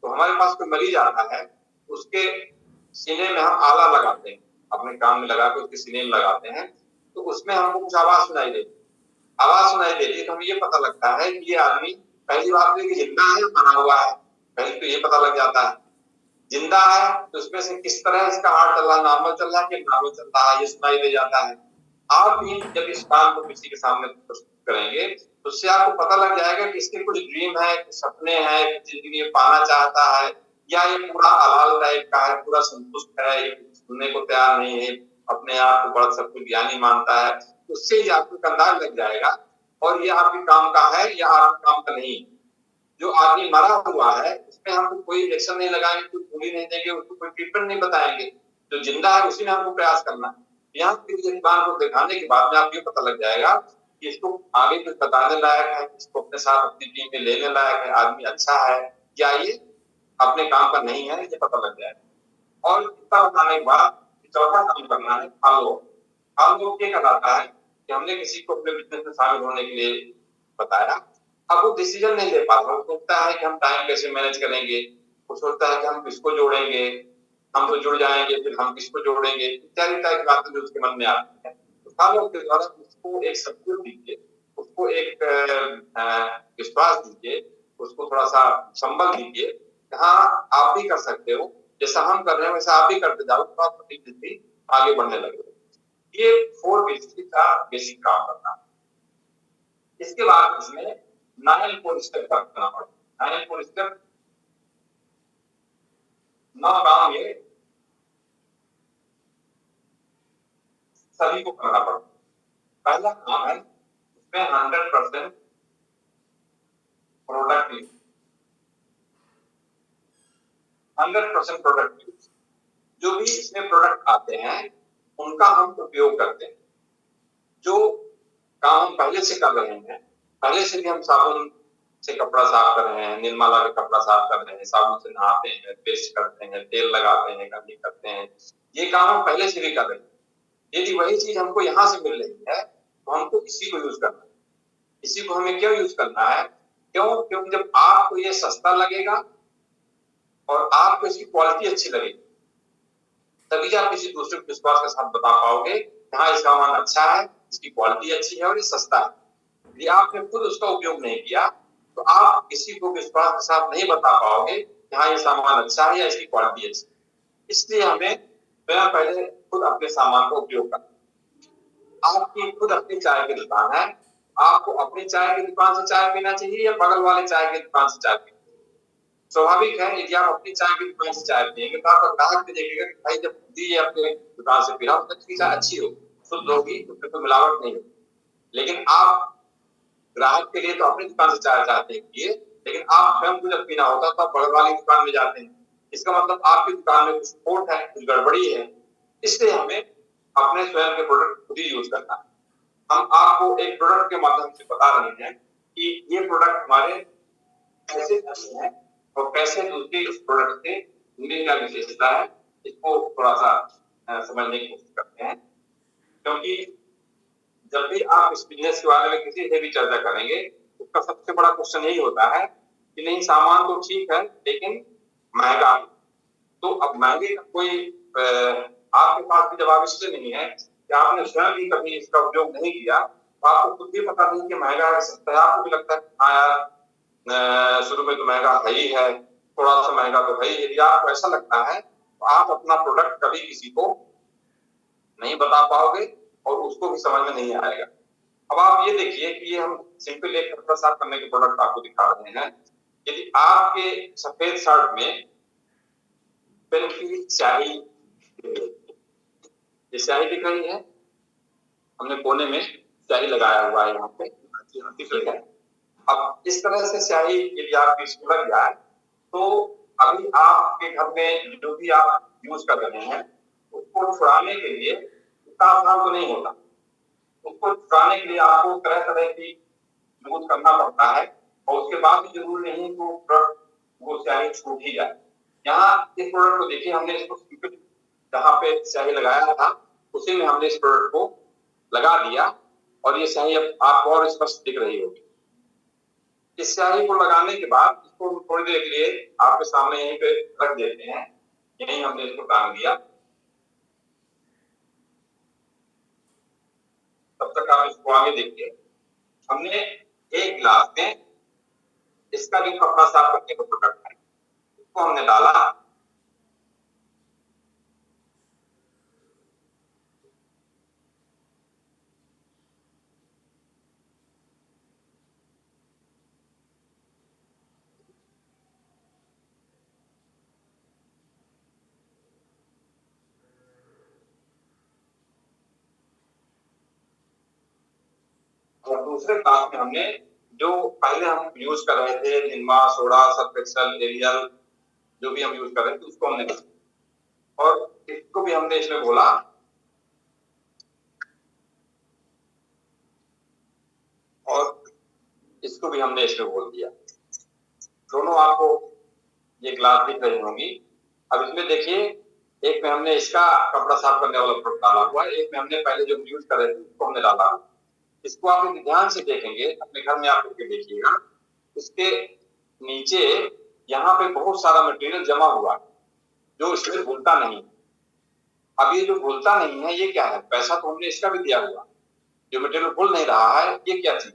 तो हमारे पास कोई मरीज आता है, उसके सीने में हम आला लगाते हैं, अपने कान में लगा के उसके सीने में लगाते हैं, तो उसमें हमको कुछ आवाज सुनाई देती है। आवाज सुनाई देती है तो हमें ये पता लगता है कि ये आदमी, पहली बात तो ये जिंदा है या मरा हुआ है, पहले तो ये पता लग जाता है। जिंदा है तो उसमें से किस तरह इसका हार्ट चल रहा है, नॉर्मल चल रहा है कि नॉर्मल चल रहा है, ये सुनाई दे जाता है। आप भी जब इस बात को किसी के सामने प्रस्तुत करेंगे तो उससे आपको पता लग जाएगा कि इसके कुछ ड्रीम है, कुछ सपने हैं, जिंदगी में पाना चाहता है, या ये पूरा अलाल टाइप का है, पूरा संतुष्ट है, ये सुनने को तैयार नहीं है, अपने आप को बड़ा सब कुछ ज्ञानी मानता है। उससे ही आपको अंदाज लग जाएगा और ये आपके काम का है या आपके काम का नहीं। जो आदमी मरा हुआ है उसमें हम कोई इंजेक्शन नहीं लगाएंगे, कोई गोली नहीं देंगे, उसको कोई ट्रीटमेंट नहीं बताएंगे। जो जिंदा है उसी में हमको प्रयास करना है। यहाँ इंसान को दिखाने के बाद में आपको ये पता लग जाएगा कि इसको आगे कुछ बताने लायक है, इसको अपने साथ अपनी टीम में लेने लायक है, आदमी अच्छा है या ये अपने काम का नहीं है, ये पता लग जाएगा। और इतना बताने के बाद चौथा काम करना है फॉलो। फॉलो ये कहलाता है कि हमने किसी को अपने बिजनेस में शामिल होने के लिए बताया, अब वो डिसीजन नहीं ले पाता, वो सोचता है कि हम टाइम कैसे मैनेज करेंगे, वो सोचता है कि हम किसको जोड़ेंगे, हम तो जुड़ जाएंगे फिर हम किसको जोड़ेंगे, इत्यादि तरह की बातें जो उसके मन में आती है। तो फॉलो के द्वारा उसको एक सपोर्ट दीजिए, उसको एक विश्वास दीजिए, उसको थोड़ा सा संबल दीजिए, हाँ आप भी कर सकते हो, जैसा हम कर रहे हैं वैसा आप भी करते जाओ, तो आप जल्दी आगे बढ़ने लगे। ये 4 बेसिक का बेसिक काम करना है। इसके बाद इसमें 9 4 स्टेप करना पड़ता है। 9 4 स्टेप 9 काम ये सभी को करना पड़ता है। पहला काम है इसमें 100% प्रोडक्टिव, 100% प्रोडक्टिव। जो भी इसमें प्रोडक्ट आते हैं उनका हम उपयोग करते हैं। जो काम हम पहले से कर रहे हैं, पहले से भी हम साबुन से कपड़ा साफ कर रहे हैं, निर्मा लगा के कपड़ा साफ कर रहे हैं, साबुन से नहाते हैं, पेस्ट करते हैं, तेल लगाते हैं, कंघी करते हैं, ये काम हम पहले से भी कर रहे हैं। यदि वही चीज हमको यहाँ से मिल रही है तो हमको इसी को यूज करना है। इसी को हमें क्यों यूज करना है? क्यों? क्योंकि जब आपको ये सस्ता लगेगा और आपको इसकी क्वालिटी अच्छी लगेगी, तभी आप किसी दूसरे को विश्वास के साथ बता पाओगे हाँ इसका सामान अच्छा है, इसकी क्वालिटी अच्छी है और ये सस्ता है। यदि आपने खुद उसका उपयोग नहीं किया तो आप किसी को विश्वास के साथ नहीं बता पाओगे कि हाँ ये सामान अच्छा है या इसकी क्वालिटी अच्छी है। इसलिए हमें पहले खुद अपने सामान का उपयोग करना। आपकी खुद अपनी चाय की दुकान है, आपको अपनी चाय की दुकान से चाय पीना चाहिए या बगल वाले चाय की दुकान से चाय पीना? स्वाभाविक है यदि आप अपनी चाय की दुकान से चाय पिएंगे तो आपका ग्राहक भी देखेगा कि भाई जब खुद अपने दुकान से पी रहा हूँ तो उसकी चाय अच्छी हो, शुद्ध होगी, उसमें कोई मिलावट नहीं होगी। लेकिन आप ग्राहक के लिए तो अपनी दुकान से चाय चाहते हैं पिए, लेकिन आप स्वयं को जब पीना होता तो आप बगल वाली दुकान में जाते हैं। इसका मतलब आपकी दुकान में कुछ खोट है, कुछ गड़बड़ी है। इसलिए हमें अपने स्वयं के प्रोडक्ट खुद ही यूज करना है। हम आपको एक प्रोडक्ट के माध्यम से बता रहे हैं कि ये प्रोडक्ट हमारे कैसे अच्छे हैं और कैसे दूसरे इस प्रोडक्ट से इनमें क्या विशेषता है, इसको थोड़ा सा समझने की कोशिश करते हैं। क्योंकि जब भी आप इस बिजनेस के बारे में किसी से भी चर्चा करेंगे, उसका सबसे बड़ा क्वेश्चन यही होता है कि नहीं, सामान तो ठीक है लेकिन महंगा। तो अब महंगे का कोई आपके पास भी जवाब इसलिए नहीं है कि आपने स्वयं भी कभी इसका उपयोग नहीं किया, तो आपको खुद भी पता नहीं कि महंगा है सस्ता है। आपको भी लगता है हाँ यार, शुरू में तो महंगा है ही है, थोड़ा सा महंगा तो है ही। यदि आपको ऐसा लगता है तो आप अपना प्रोडक्ट कभी किसी को नहीं बता पाओगे और उसको भी समझ में नहीं आएगा। अब आप ये देखिए कि ये हम सिंपल एक कपड़ा साफ करने के प्रोडक्ट आपको दिखा रहे हैं। यदि आपके सफेद शर्ट में पेन की स्याही, ये स्याही दिख रही है, हमने कोने में स्याही लगाया हुआ है यहाँ पे, ठीक है। अब इस तरह से स्याही यदि आपकी इसको लग जाए तो अभी आपके घर में जो भी आप यूज कर रहे हैं उसको छुड़ाने के लिए इतना आसान तो नहीं होता। उसको छुड़ाने के लिए आपको तरह तरह की यूज करना पड़ता है और उसके बाद भी जरूरी नहीं कि वो स्याही छूट ही जाए। यहाँ इस प्रोडक्ट को देखिए, हमने इसको जहाँ पे स्याही लगाया था उसी में हमने इस प्रोडक्ट को लगा दिया और ये स्याही अब आपको और स्पष्ट दिख रही होगी। इस स्याही को लगाने के बाद इसको थोड़ी देर के लिए आपके सामने यहीं पे रख देते हैं। यहीं हमने इसको टांग दिया, तब तक आप इसको आगे देखिए। हमने एक गिलास में इसका भी कपड़ा साफ करने को प्रोडक्ट है, इसको हमने डाला। और दूसरे गिलास में हमने जो पहले हम यूज कर रहे थे, Nirma, soda, Surf Excel, Ariel, जो भी हम यूज कर रहे थे उसको हमने और इसको भी हमने इसमें घोला और इसको भी हमने इसमें घोल दिया। दोनों आपको ये ग्लास दिख रही होंगी। अब इसमें देखिए, एक में हमने इसका कपड़ा साफ करने वाला प्रोडक्ट डाला हुआ है, एक में हमने पहले जो यूज कर रहे थे उसको हमने डाला। इसको आप ध्यान से देखेंगे, अपने घर में आप करके देखिएगा, इसके नीचे यहाँ पे बहुत सारा मटेरियल जमा हुआ है जो इसमें घुलता नहीं। अब ये जो घुलता नहीं है ये क्या है? पैसा तो हमने इसका भी दिया हुआ, जो मटेरियल घुल नहीं रहा है ये क्या चीज?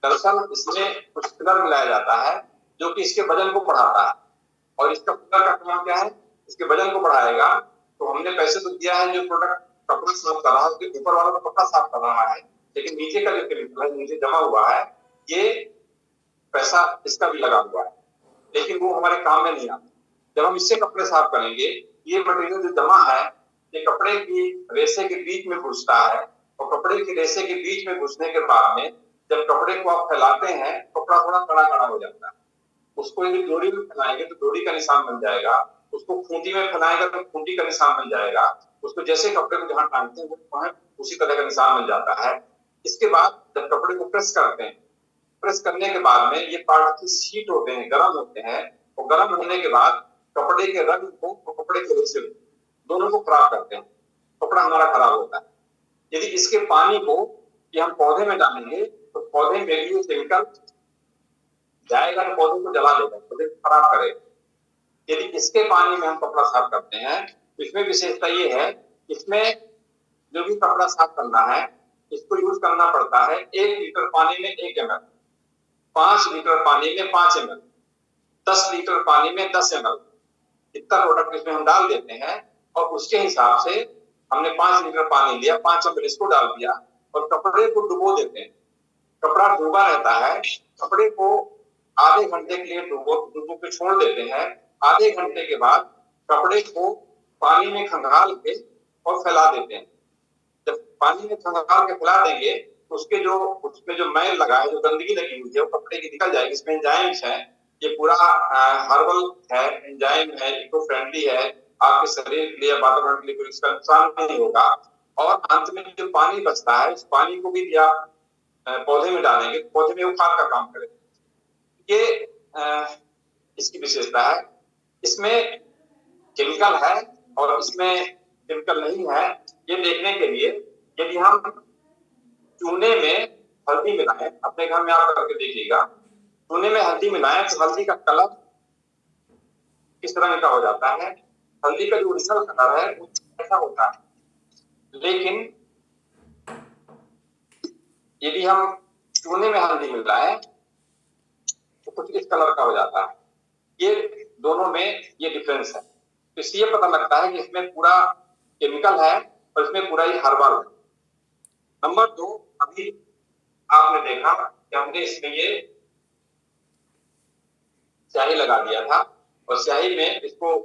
दरअसल इसमें कुछ फिलर मिलाया जाता है जो कि इसके वजन को बढ़ाता है और इसका फिलर का काम क्या है? इसके वजन को बढ़ाएगा। तो हमने पैसे तो दिया है, जो प्रोडक्ट कपड़ा साफ कर रहा है उसके ऊपर वाला तो कपड़ा साफ कर रहा है, लेकिन नीचे का जो केमिकल है नीचे जमा हुआ है, ये पैसा इसका भी लगा हुआ है, लेकिन वो हमारे काम में नहीं आता। जब हम इससे कपड़े साफ करेंगे, ये मटेरियल जो जमा है ये कपड़े की रेशे के बीच में घुसता है और कपड़े की रेशे के बीच में घुसने के बाद में जब कपड़े को आप फैलाते हैं कपड़ा थोड़ा कड़ा कड़ा हो जाता है। उसको यदि डोरी में फैलाएंगे तो डोरी का निशान बन जाएगा, उसको खूंटी में फैलाएंगे तो खूंटी का निशान बन जाएगा, उसको जैसे कपड़े को जहां टांगते हैं वहां उसी तरह का निशान बन जाता है। इसके बाद जब कपड़े को प्रेस करते हैं, प्रेस करने के बाद में ये पार्टिकल्स हीट होते हैं, गर्म होते हैं और गर्म होने के बाद कपड़े के रंग को और कपड़े के रेशे दोनों को खराब करते हैं, कपड़ा हमारा खराब होता है। यदि इसके पानी को कि हम पौधे में डालेंगे तो पौधे में भी ये केमिकल जाएगा तो पौधे को जला देगा, पौधे को खराब करेगा। यदि इसके पानी में हम कपड़ा साफ करते हैं तो इसमें विशेषता ये है, इसमें जो भी कपड़ा साफ करना है इसको यूज करना पड़ता है 1 लीटर पानी में 1 ml, 5 लीटर पानी में 5 ml, 10 लीटर पानी में 10 ml, इतना प्रोडक्ट इसमें हम डाल देते हैं और उसके हिसाब से हमने 5 लीटर पानी लिया, 5 ml इसको डाल दिया और कपड़े को डुबो देते हैं। कपड़ा डूबा रहता है, कपड़े को आधे घंटे के लिए डुबो के छोड़ देते हैं। आधे घंटे के बाद कपड़े को पानी में खंगाल के और फैला देते हैं। जब पानी में खंगाल के फैला देंगे तो उसमें जो मैल लगा है, जो गंदगी लगी हुई है वो कपड़े की निकल जाएगी। इसमें एंजाइम्स है, ये पूरा हर्बल है, एंजाइम है, इको फ्रेंडली है, आपके शरीर के लिए वातावरण के लिए कोई इसका नुकसान नहीं होगा। और अंत में जो पानी बचता है उस पानी को भी दिया पौधे में डालेंगे, पौधे में वो खाद का काम करेगा। ये इसकी विशेषता है। इसमें केमिकल है और इसमें केमिकल नहीं है, ये देखने के लिए यदि हम चूने में हल्दी मिलाएं, अपने घर में आप करके देखिएगा, चूने में हल्दी मिलाएं तो हल्दी का कलर किस रंग का हो जाता है, हल्दी का जो ओरिजिनल कलर है वो ऐसा होता है। लेकिन यदि हम चूने में हल्दी मिलाएं तो कुछ इस कलर का हो जाता है। ये दोनों में ये डिफरेंस है। तो इसलिए पता लगता है कि इसमें पूरा केमिकल है और इसमें पूरा ही हर्बल है। नंबर 2, अभी आपने देखा कि हमने इसमें ये स्याही लगा दिया था और स्याही में इसको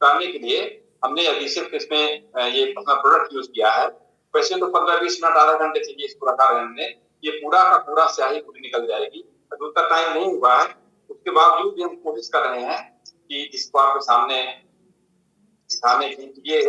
करने के लिए हमने अभी सिर्फ इसमें ये अपना प्रोडक्ट यूज किया है। वैसे तो 15-20 मिनट आधा घंटे चाहिए इसको रखा है हमने, ये पूरा का पूरा स्याही पूरी निकल जाएगी। अभी उतना टाइम नहीं हुआ है, उसके बावजूद भी हम कोशिश कर रहे हैं कि इसको आपके सामने दिखाने की। ये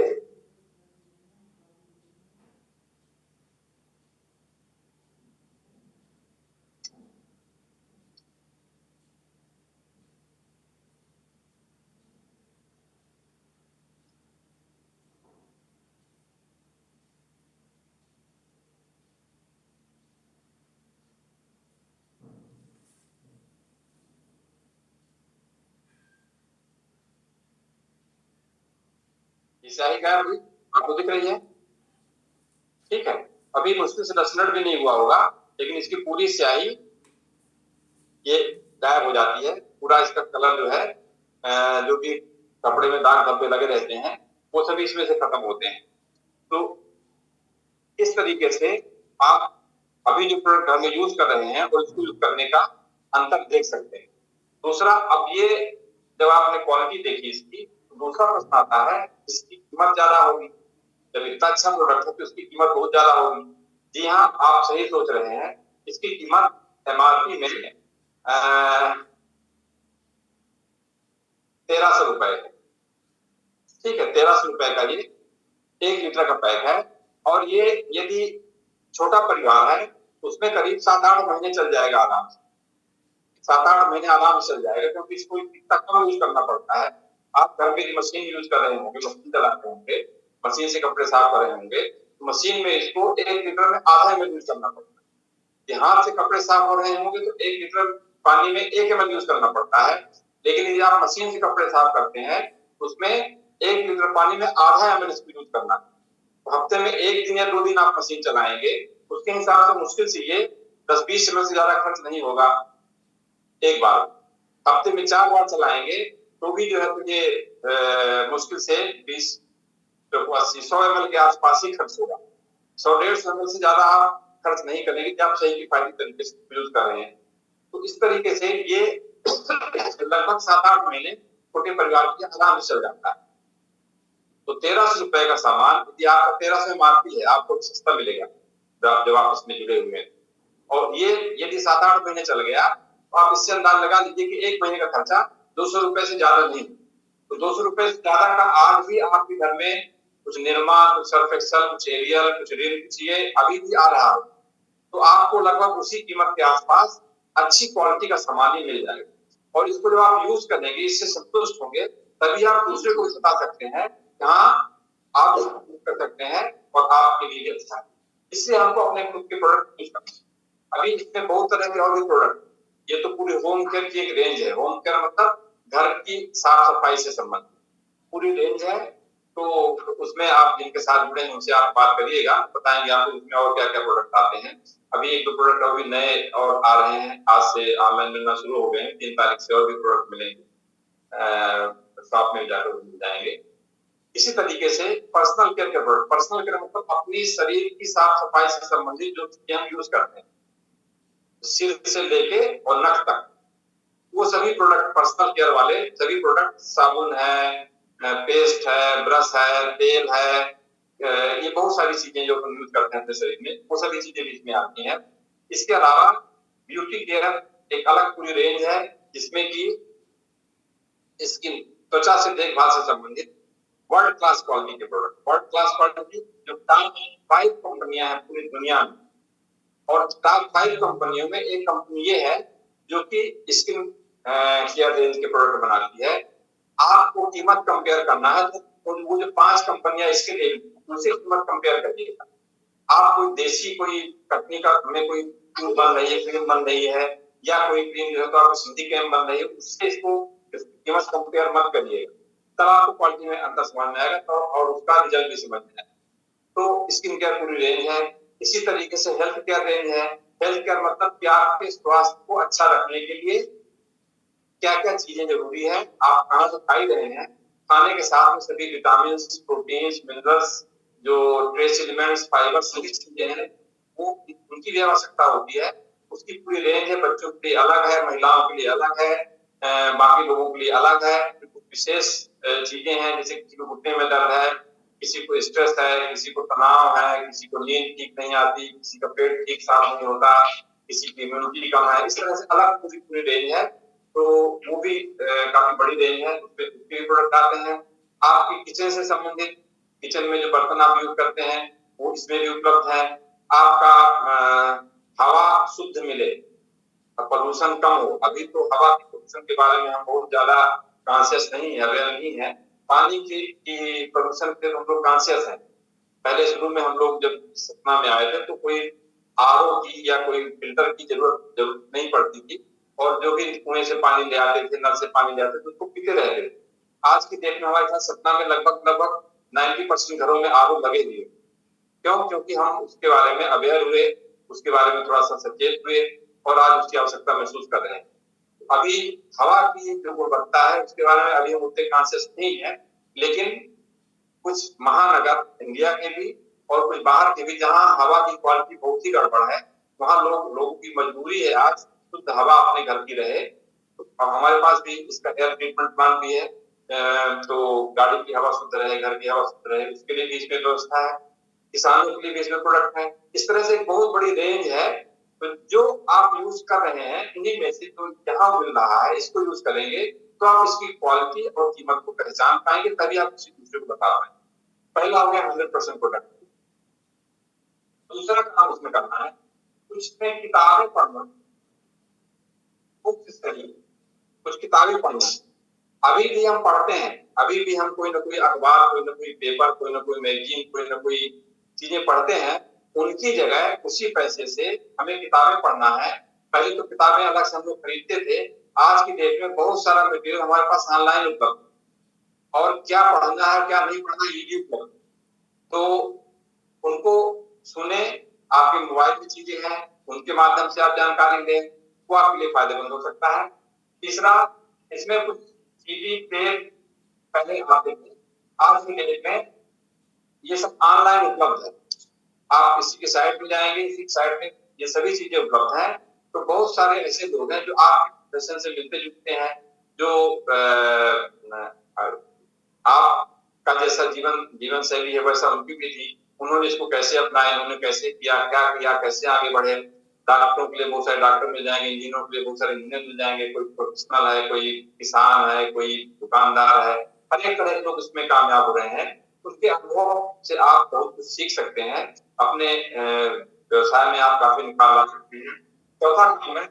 स्याही गायब हुई, आपको दिख रही है, ठीक है। अभी मुश्किल से 10 मिनट भी नहीं हुआ होगा, लेकिन इसकी पूरी स्याही ये गायब हो जाती है। पूरा इसका कलर जो है जो भी कपड़े में दाग धब्बे लगे रहते हैं वो सभी इसमें से खत्म होते हैं। तो इस तरीके से आप अभी जो प्रोडक्ट घर में यूज कर रहे हैं और इसको यूज करने का अंतर देख सकते हैं। दूसरा, अब ये जब आपने क्वालिटी देखी इसकी, तो दूसरा प्रश्न आता है इसकी कीमत ज्यादा होगी। जब इतना अच्छा प्रोडक्ट है तो इसकी कीमत बहुत ज्यादा होगी। जी हाँ, आप सही सोच रहे हैं, इसकी कीमत एमआरपी में 1300 रुपए है, ठीक है। 1300 रुपए का ये 1 लीटर का पैक है और ये यदि छोटा परिवार है उसमें करीब 7-8 महीने चल जाएगा आराम से, 7-8 महीने आराम से चल जाएगा, क्योंकि इसको इतना कम यूज करना पड़ता है। आप घर में मशीन यूज कर रहे होंगे, मशीन चलाते होंगे, मशीन से कपड़े साफ कर रहे होंगे, तो मशीन में इसको 1 लीटर में आधा ml यूज करना पड़ता है। हाथ से कपड़े साफ हो रहे होंगे तो 1 लीटर पानी में 1 ml यूज करना पड़ता है। लेकिन यदि आप मशीन से कपड़े साफ करते हैं उसमें 1 लीटर पानी में आधा ml इसको यूज करना है। तो हफ्ते में 1 दिन या 2 दिन आप मशीन चलाएंगे, उसके हिसाब से मुश्किल से ये 10-20 ml से ज्यादा खर्च नहीं होगा एक बार। हफ्ते में 4 बार चलाएंगे तो भी जो है तो ये मुश्किल से 20 तो 80-100 ml के आसपास ही खर्च होगा। 100-150 ml से ज्यादा आप खर्च नहीं करेंगे कि आप सही किफायती तरीके से यूज कर रहे हैं। तो इस तरीके से ये लगभग 7-8 महीने छोटे परिवार के आराम से चल जाता है। तो 1300 रुपए का सामान यदि आपका 1300 एमआरपी है, आपको सस्ता मिलेगा जब आप इसमें जुड़े हुए हैं। और ये यदि 7-8 महीने चल गया तो आप इससे अंदाज लगा लीजिए कि 1 महीने का खर्चा 200 रुपए से ज्यादा नहीं। तो 200 रुपए से ज्यादा का आज भी आपके घर में कुछ निरमा, कुछ सर्फ एक्सेल, कुछ एरियल, कुछ रिन, कुछ ये अभी भी आ रहा हो तो आपको लगभग उसी कीमत के आसपास अच्छी क्वालिटी का सामान ही मिल जाएगा। और इसको जब आप यूज करेंगे, इससे संतुष्ट होंगे, तभी आप दूसरे को बता सकते हैं कि हाँ आप कर सकते हैं और आपके लिए अच्छा है। इसलिए हमको अपने खुद के प्रोडक्ट यूज करना है। अभी इसमें बहुत तरह के और भी प्रोडक्ट, ये तो पूरी होम केयर की एक रेंज है। होम केयर मतलब घर की साफ सफाई से संबंधित पूरी रेंज है। तो उसमें आप जिनके साथ जुड़े हैं उनसे आप बात करिएगा, बताएंगे आपको उसमें और क्या क्या प्रोडक्ट आते हैं। अभी 1-2 प्रोडक्ट अभी नए और आ रहे हैं, आज से ऑनलाइन मिलना शुरू हो गए हैं। 3 तारीख से और भी प्रोडक्ट मिलेंगे, शॉप में जाकर मिल जाएंगे। इसी तरीके से पर्सनल केयर के प्रोडक्ट, पर्सनल केयर मतलब अपनी शरीर की साफ सफाई से संबंधित जो चीजें हम यूज करते हैं, सिर से लेके और नख तक, वो सभी प्रोडक्ट पर्सनल केयर वाले सभी प्रोडक्ट, साबुन है, पेस्ट है, ब्रश है, तेल है, ये बहुत सारी चीजें जो हम यूज करते हैं अपने शरीर में, वो सभी चीजें बीच में आती हैं। इसके अलावा ब्यूटी केयर एक अलग पूरी रेंज है जिसमें कि स्किन, त्वचा से देखभाल से संबंधित वर्ल्ड क्लास क्वालिटी के प्रोडक्ट, वर्ल्ड क्लास क्वालिटी जो टॉप 5 कंपनियां हैं पूरी दुनिया में, और टॉप 5 कंपनियों में एक कंपनी ये है जो कि स्किन केयर रेंज के प्रोडक्ट बनाती है। आपको कीमत कंपेयर करना है तो वो जो 5 कंपनियां इसके लिए उनसे कीमत कंपेयर करिएगा। आप कोई देसी कोई कंपनी का में कोई क्रीम बन रही है, क्रीम बन रही है, या कोई क्रीम जो है तो आपको सिंथेटिक बन रही है, उससे इसको कीमत कंपेयर मत करिए, तब आपको क्वालिटी में अंतर समझ में आएगा तो, और उसका रिजल्ट भी समझ में आएगा। तो स्किन केयर पूरी रेंज है। इसी तरीके से हेल्थ केयर रेंज है। हेल्थ केयर मतलब कि आपके स्वास्थ्य को अच्छा रखने के लिए क्या क्या चीजें जरूरी है, आप खाना तो खा ही रहे हैं, खाने के साथ में सभी विटामिन, प्रोटीन, मिनरल्स, जो ट्रेस एलिमेंट्स, फाइबर, सभी चीजें हैं, वो उनकी भी आवश्यकता होती है। उसकी पूरी रेंज है। बच्चों के लिए अलग है, महिलाओं के लिए अलग है, बाकी लोगों के लिए अलग है। विशेष चीजें हैं, जैसे किसी को घुटने में दर्द है, किसी को स्ट्रेस है, किसी को तनाव है, किसी को नींद ठीक नहीं आती, किसी का पेट ठीक साफ नहीं होता, किसी की इम्यूनिटी कम है, इस तरह से अलग पूरी पूरी रेंज है। तो वो भी काफी बड़ी रेंज है, उसपे उसके प्रोडक्ट आते हैं। आपके किचन से संबंधित, किचन में जो बर्तन आप यूज करते हैं वो इसमें भी उपलब्ध है। आपका हवा शुद्ध मिले, पोल्यूशन कम हो। अभी तो हवा के पोल्यूशन के बारे में हम बहुत ज्यादा कॉन्शियस नहीं है, अवेयर नहीं है। पानी की पोल्यूशन के हम लोग कॉन्शियस है। पहले शुरू में हम लोग जब सतना में आए थे तो कोई आरओ की या कोई फिल्टर की जरूरत नहीं पड़ती थी, और जो भी कुएं से पानी ले आते थे, नल से पानी ले आते थे, उसको पीते रहते थे। आज की डेट में हमारे यहाँ सतना में लगभग लगभग 90% घरों में आरओ लगे हुए। क्यों? क्योंकि हम उसके बारे में अवेयर हुए, उसके बारे में थोड़ा सा सचेत हुए, और आज उसकी आवश्यकता महसूस कर रहे हैं। अभी हवा की जो गुणवत्ता है उसके बारे में अभी हम उतने कॉन्शियस नहीं है, लेकिन कुछ महानगर इंडिया के भी और कुछ बाहर के भी, जहाँ हवा की क्वालिटी बहुत ही गड़बड़ है, वहाँ लोगों की मजबूरी है आज शुद्ध हवा अपने घर की रहे। तो हमारे पास भी इसका एयर ट्रीटमेंट प्लांट भी है, तो गाड़ी की हवा शुद्ध रहे, घर की हवा शुद्ध रहे, उसके लिए भी इसमें व्यवस्था है। किसानों के लिए भी इसमें प्रोडक्ट है। इस तरह से एक बहुत बड़ी रेंज है। तो जो आप यूज कर रहे हैं, इन्हीं में से तो जहाँ मिल रहा है इसको यूज करेंगे तो आप इसकी क्वालिटी और कीमत को पहचान पाएंगे, तभी आप किसी दूसरे को बता पाएंगे। पहला हो गया 100% प्रोडक्ट। दूसरा काम उसमें करना है, कुछ में किताबें पढ़ना, बुक स्टडी, कुछ किताबें पढ़ना। अभी भी हम पढ़ते हैं, अभी भी हम कोई ना कोई अखबार, कोई ना कोई पेपर, कोई ना कोई मैगजीन, कोई ना कोई चीजें पढ़ते हैं। उनकी जगह उसी पैसे से हमें किताबें पढ़ना है। पहले तो किताबें अलग से हम लोग खरीदते थे, आज की डेट में बहुत सारा मटेरियल हमारे पास ऑनलाइन उपलब्ध, और क्या पढ़ना है क्या नहीं पढ़ना ये भी उपलब्ध। तो उनको सुने, आपके मोबाइल में चीजें हैं, उनके माध्यम से आप जानकारी लें, वो आपके लिए फायदेमंद हो सकता है। तीसरा, इसमें कुछ सीडी टेप पहले आते थे, आज की डेट में ये सब ऑनलाइन उपलब्ध है। आप किसी के साइट में जाएंगे, इसी साइट में ये सभी चीजें उपलब्ध हैं। तो बहुत सारे ऐसे लोग हैं जो आपके प्रोफेशन से मिलते जुलते हैं, जो आपका जैसा जीवन शैली है वैसा उनकी भी थी। उन्होंने इसको कैसे अपनाया, उन्होंने कैसे किया, क्या किया, कैसे आगे बढ़े। डॉक्टरों के लिए बहुत सारे डॉक्टर मिल जाएंगे, इंजीनियरों के लिए बहुत सारे इंजीनियर मिल जाएंगे, कोई प्रोफेशनल है, कोई किसान है, कोई दुकानदार है, हर एक तरह के लोग इसमें कामयाब हो रहे हैं। उनके अनुभव से आप बहुत कुछ सीख सकते हैं, अपने व्यवसाय में आप काफी निकाल ला सकते हैं। चौथा काम है,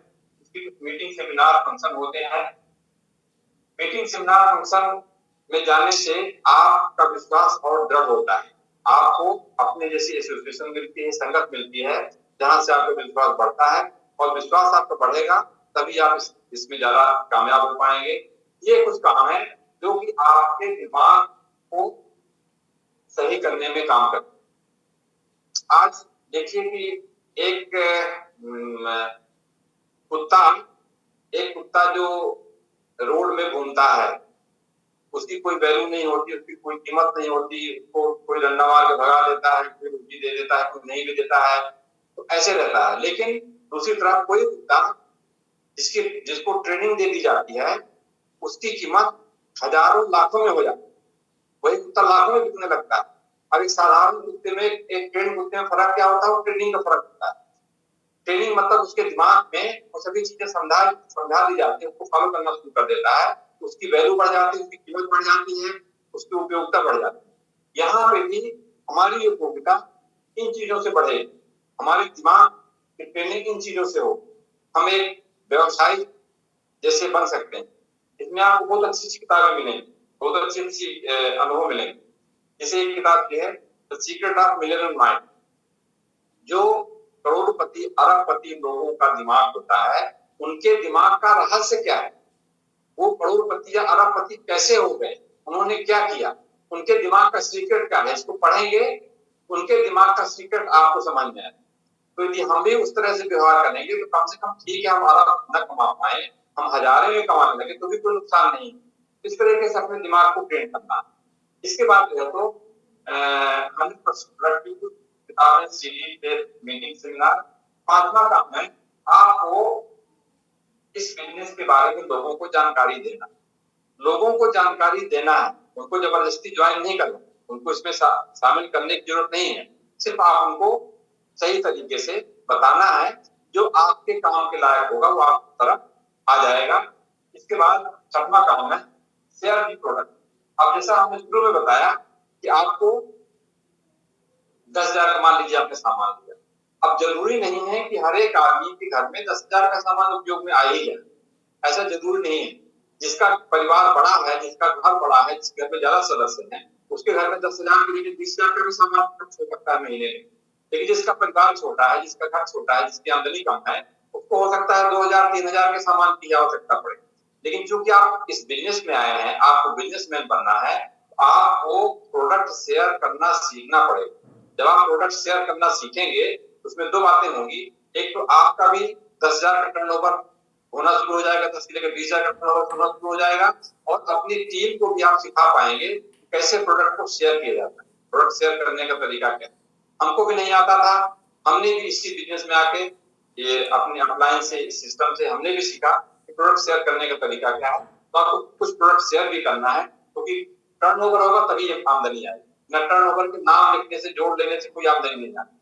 मीटिंग, सेमिनार, फंक्शन होते हैं। मीटिंग, सेमिनार, फंक्शन में जाने से आपका विश्वास और दृढ़ होता है। आपको अपने जैसी एसोसिएशन मिलती है, संगत मिलती है, जहां से आपका विश्वास बढ़ता है, और विश्वास आपका बढ़ेगा तभी आप इसमें ज्यादा कामयाब हो पाएंगे। ये कुछ काम है जो कि आपके दिमाग को सही करने में काम करते हैं। आज देखिए कि कुत्ता एक कुत्ता जो रोड में घूमता है, उसकी कोई वैल्यू नहीं होती, उसकी कोई कीमत नहीं होती, उसको कोई डंडा मार के भगा देता है, कोई रोटी दे देता है, कोई नहीं भी देता है, तो ऐसे रहता है। लेकिन दूसरी तरफ कोई कुत्ता जिसको ट्रेनिंग दे दी जाती है, उसकी कीमत हजारों लाखों में हो जाती है। वही कुत्ता लाखों में बिकने लगता है। अब एक साधारण कुत्ते में, एक ट्रेन कुत्ते में फर्क क्या होता है? वो ट्रेनिंग का फर्क होता है। ट्रेनिंग मतलब उसके दिमाग में वो सभी चीजें समझा दी जाती है, उसको फॉलो करना शुरू कर देता है, उसकी वैल्यू बढ़ जाती है, उसकी कीमत बढ़ जाती है, उसकी उपयोगिता बढ़ जाती है। यहाँ पे भी हमारी उपयोगिता इन चीजों से बढ़े, हमारे दिमाग की ट्रेनिंग इन चीजों से हो, हम एक व्यवसायी जैसे बन सकते हैं। इसमें आपको बहुत अच्छी अच्छी किताबें मिलेंगी, बहुत अच्छी अच्छी अनुभव मिलेंगे। जैसे एक किताब की है the secret of millionaire mind. जो करोड़पति अरबपति लोगों का दिमाग होता है, उनके दिमाग का रहस्य क्या है, वो करोड़पति या अरबपति कैसे हो गए, उन्होंने क्या किया, उनके दिमाग का सीक्रेट क्या है, इसको पढ़ेंगे, उनके दिमाग का सीक्रेट आपको समझ में आए। तो यदि हम भी उस तरह से व्यवहार करेंगे तो कम से कम ठीक है, हमारा न कमा पाए, हम हजारों में कमाने लगे तो भी कोई नुकसान नहीं। इस तरीके से अपने दिमाग को ट्रेन करना है। इसके बाद जो है तो 100% किताबें, सीडी, मीटिंग, सेमिनार। पांचवा काम है आपको इस बिजनेस के बारे में लोगों को जानकारी देना। लोगों को जानकारी देना है, उनको जबरदस्ती ज्वाइन नहीं करना, उनको इसमें शामिल करने की जरूरत नहीं है। सिर्फ आप उनको सही तरीके से बताना है, जो आपके काम के लायक होगा वो आपकी तरफ आ जाएगा। इसके बाद छठवां काम है शेयर दी प्रोडक्ट। अब जैसा हमने शुरू में बताया कि आपको 10,000 का मान लीजिए आपने सामान लिया, अब जरूरी नहीं है कि हर एक आदमी के घर में 10,000 का सामान उपयोग में आ ही जाए, ऐसा जरूरी नहीं है। जिसका परिवार बड़ा है, जिसका घर बड़ा है, जिसके घर में ज्यादा सदस्य हैं, उसके घर में 10,000 के लिए 20,000 का भी सामान खर्च हो सकता है महीने में। लेकिन जिसका परिवार छोटा है, जिसका घर छोटा है, जिसकी आमदनी कम है, उसको हो सकता है 2,000 3,000 के सामान की आवश्यकता पड़े। लेकिन चूंकि आप इस बिजनेस में आए हैं, आपको बिजनेसमैन बनना है, आपको प्रोडक्ट शेयर करना सीखना पड़ेगा। जब आप प्रोडक्ट शेयर करना सीखेंगे, उसमें दो बातें होंगी। एक तो आपका भी 10,000 का टर्नओवर होना शुरू हो जाएगा, 10 से लेकर 20,000 का टर्नओवर होना शुरू हो जाएगा, और अपनी टीम को भी आप सिखा पाएंगे कैसे प्रोडक्ट को शेयर किया जाता है, प्रोडक्ट शेयर करने का तरीका क्या है। हमको भी नहीं आता था, हमने भी इसी बिजनेस में आके ये अपने अपलाइन से, सिस्टम से हमने भी सीखा कि प्रोडक्ट शेयर करने का तरीका क्या है। तो आपको कुछ प्रोडक्ट शेयर भी करना है, क्योंकि टर्नओवर होगा तभी आमदनी आएगी, न टर्नओवर के नाम लिखने से, जोड़ लेने से कोई आमदनी नहीं आती।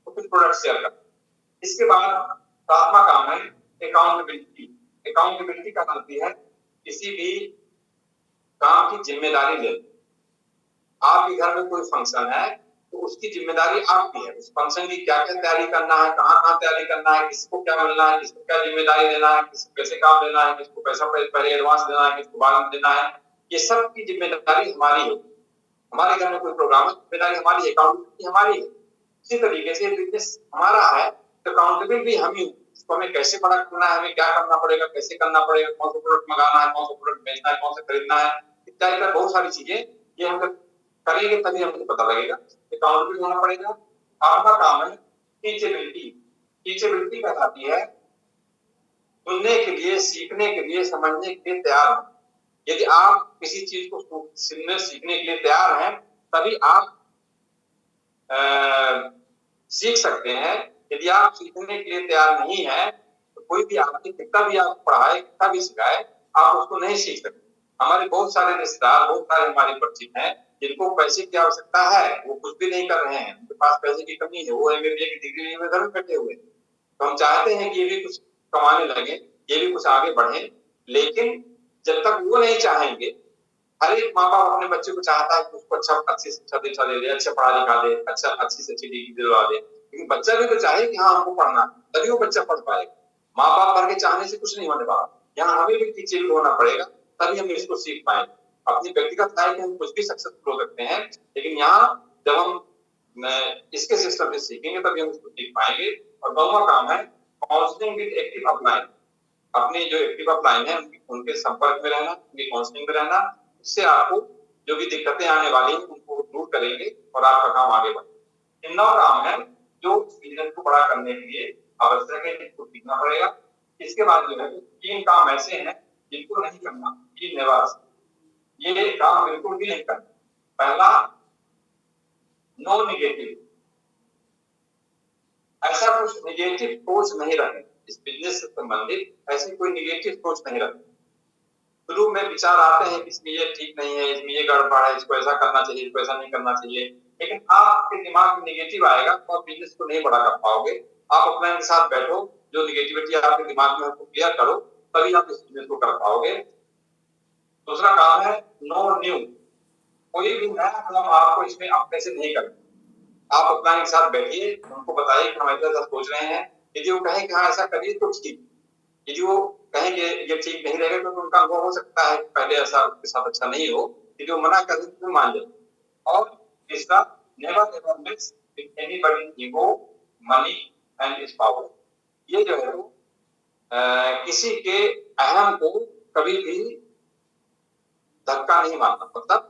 तो कुछ प्रोडक्ट शेयर करना। इसके बाद सातवां काम है अकाउंटेबिलिटी। अकाउंटेबिलिटी का मतलब है किसी भी काम की जिम्मेदारी ले। आपके घर में कोई फंक्शन है तो उसकी जिम्मेदारी आपकी है, उस फंक्शन की क्या क्या तैयारी करना है, कहाँ तैयारी करना है, किसको क्या मिलना है, किसको क्या जिम्मेदारी देना है, किसको कैसे काम देना है, किसको पैसा पहले एडवांस देना है, किसको बाद में देना है, ये सब की जिम्मेदारी हमारी है। हमारे घर में कोई प्रोग्राम है, जिम्मेदारी हमारी है, अकाउंटेबिलिटी हमारी है। इसी तरीके से बिजनेस हमारा है तो अकाउंटेबल भी हम ही, इसको हमें कैसे बड़ा करना है, हमें क्या करना पड़ेगा, कैसे करना पड़ेगा, कौन सा प्रोडक्ट मंगाना है, कौन सा प्रोडक्ट बेचना है, कौन सा खरीदना है, इत्यादि का बहुत सारी चीजें ये हम करेंगे तभी हमको पता लगेगा। अकाउंटेबल होना पड़ेगा। आठवां काम है टीचेबिलिटी। टीचेबिलिटी कहलाती है सुनने के लिए, सीखने के लिए, समझने के लिए तैयार हो। यदि आप किसी चीज को सुनने सीखने के लिए तैयार हैं, तभी आप सीख सकते हैं। यदि आप सीखने के लिए तैयार नहीं है तो कोई भी आदमी कितना भी आप पढ़ाए, कितना भी सिखाए, आप उसको नहीं सीख सकते। हमारे बहुत सारे रिश्तेदार, बहुत सारे हमारे परिचित हैं जिनको पैसे की आवश्यकता है, वो कुछ भी नहीं कर रहे हैं, उनके पास पैसे की कमी है, वो एमबीए की डिग्री लिए घर में बैठे हुए। तो हम चाहते हैं कि ये भी कुछ कमाने लगे, ये भी कुछ आगे बढ़े, लेकिन जब तक वो नहीं चाहेंगे, हर एक माँ बाप अपने बच्चे को चाहता है कि उसको अच्छी शिक्षा दीक्षा दे दे, अच्छा पढ़ा लिखा दे, अच्छी से अच्छी डिग्री दिलवा दे, लेकिन बच्चा भी तो चाहे कि हाँ हमको पढ़ना, तभी वो बच्चा पढ़ पाएगा। माँ बाप भर के चाहने से कुछ नहीं होने वाला, यहाँ हमें भी टीचेबल होना पड़ेगा, तभी हम इसको सीख पाएंगे। अपनी व्यक्तिगत लाइफ में हम कुछ भी सक्सेसफुल हो सकते हैं, लेकिन यहाँ जब हम इसके सिस्टम से सीखेंगे तभी हम इसको सीख पाएंगे। और 9वां काम है काउंसलिंग विद एक्टिव अपलाइन। अपने जो एक्टिव अपलाइन है उनके संपर्क में रहना, उनकी काउंसलिंग में रहना, इससे आपको जो भी दिक्कतें आने वाली हैं उनको दूर करेंगे और आपका काम आगे बढ़ेगा। इन 9 काम है जो बिजनेस को बड़ा करने के लिए आवश्यक है, इसको सीखना पड़ेगा। इसके बाद जो है 3 काम ऐसे हैं जिनको नहीं करना, 3 नेवर, ये काम बिल्कुल भी नहीं करना। पहला, नो नेगेटिव। ऐसा कुछ नेगेटिव सोच नहीं रखें इस बिजनेस से संबंधित, ऐसी कोई नेगेटिव सोच नहीं रखें। शुरू में विचार आते हैं कि इसमें ये ठीक नहीं है, इसमें ये गड़बड़ है, इसको ऐसा करना चाहिए, इसको ऐसा नहीं करना चाहिए, लेकिन आपके दिमाग में नेगेटिव आएगा तो आप बिजनेस को नहीं बड़ा कर पाओगे। आप अपने के साथ बैठो, जो नेगेटिविटी आपके दिमाग में है उसको क्लियर करो, तभी आप इस बिजनेस को कर पाओगे। दूसरा काम है नो न्यू। कोई भी नया काम आपको इसमें अपने से नहीं करना। आप अपना के साथ बैठिए, उनको बताइए कि हम ऐसा सोच रहे हैं, यदि वो कहें कि हाँ ऐसा करिए तो ठीक, यदि वो कहेंगे ये ठीक नहीं रहेगा तो उनका अनुभव हो सकता है पहले ऐसा उसके साथ अच्छा नहीं हो, यदि वो मना कर तो मान जाए। और तीसरा, never ever mix with anybody ego money and it's power. ये जो है वो किसी के अहम को कभी भी धक्का नहीं मारना, मतलब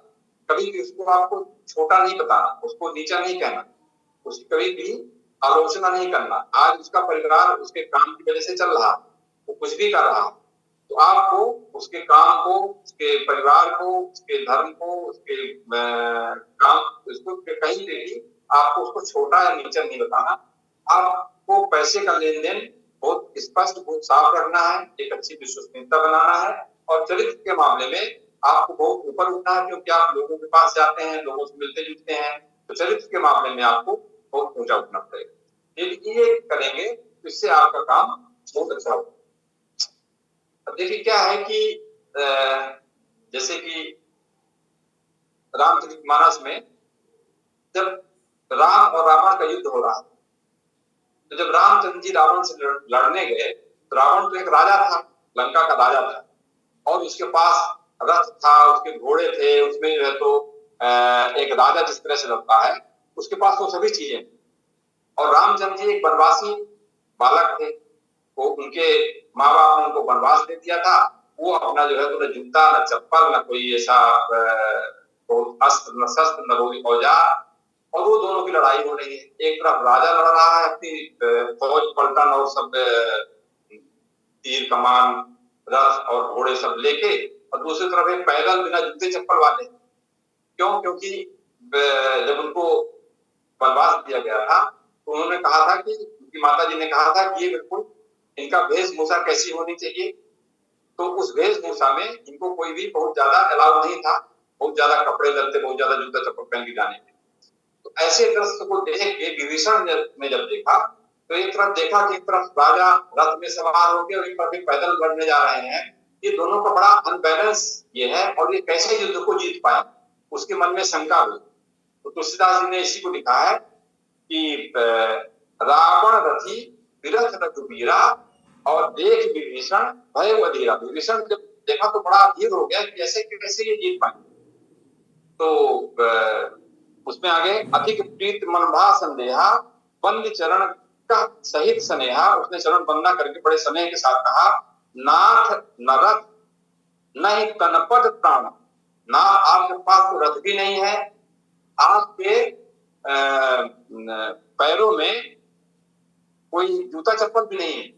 कभी भी उसको आपको छोटा नहीं बताना, उसको नीचा नहीं कहना, उसकी कभी भी आलोचना नहीं करना। आज उसका परिवार उसके काम की वजह से चल रहा, वो कुछ भी कर रहा, तो आपको उसके काम को, उसके परिवार को, उसके धर्म को, उसके काम, उसको कहीं पे भी आपको उसको छोटा या नीचा नहीं बताना। आपको पैसे का लेन देन बहुत स्पष्ट, बहुत साफ रखना है, एक अच्छी विश्वसनीयता बनाना है, और चरित्र के मामले में आपको बहुत ऊपर उठना है, क्योंकि आप लोगों के पास जाते हैं, लोगों से मिलते जुलते हैं, तो चरित्र के मामले में आपको बहुत ऊंचा उठना पड़ेगा। यदि ये करेंगे तो इससे आपका काम बहुत अच्छा होगा। अब देखिए क्या है कि जैसे कि रामचरितमानस में जब राम और रावण का युद्ध हो रहा, तो जब रामचंद्र जी रावण से लड़ने गए, तो रावण तो एक राजा था, लंका का राजा था, और उसके पास रथ था, उसके घोड़े थे, उसमें जो है तो एक राजा जिस तरह से लड़ता है, उसके पास वो सभी चीजें। और रामचंद्र जी एक वनवासी बालक थे, वो उनके माँ बाप ने उनको वनवास दे दिया था। वो अपना जो है तो न जूता, न चप्पल, न कोई ऐसा अस्त्र, न शस्त्र, न कोई औजार, और वो दोनों की लड़ाई हो रही है। एक तरफ राजा लड़ रहा है अपनी फौज पलटन और सब तीर कमान रथ और घोड़े सब लेके, और दूसरी तरफ एक पैदल बिना जूते चप्पल वाले। क्यों? क्योंकि जब उनको वनवास दिया गया था तो उन्होंने कहा था कि उनकी माता जी ने कहा था कि ये बिल्कुल इनका वेशभूषा कैसी होनी चाहिए, तो उस वेशभूषा में इनको कोई भी बहुत ज्यादा अलाउ नहीं था, बहुत ज्यादा कपड़े लत्ते, बहुत ज्यादा जूता चप्पल पहन के जाने के। तो ऐसे दृश्य को देख के विभीषण ने जब देखा, तो एक तरफ देखा कि एक तरफ राजा रथ में सवार होकर और एक तरफ पैदल लड़ने जा रहे हैं, ये दोनों का बड़ा अनबैलेंस ये है, और ये कैसे युद्ध को जीत पाए, उसके मन में शंका हुई। तो तुलसीदास जी ने इसी को लिखा है कि रावण रथी विरथ रघुबीरा, और देख विभीषण भय अधीरा। विभीषण जब देखा तो बड़ा अधीर हो गया कि ऐसे कैसे ये जीत पाए। तो उसमें आगे अधिक प्रीत मनभा संदेहा, बंद चरण का सहित स्नेहा, उसने चरण वंदना करके बड़े स्नेह के साथ कहा, नाथ न रथ न ही तनपद प्राण। ना आपके पास तो रथ भी नहीं है, आपके पैरों में कोई जूता चप्पल भी नहीं है,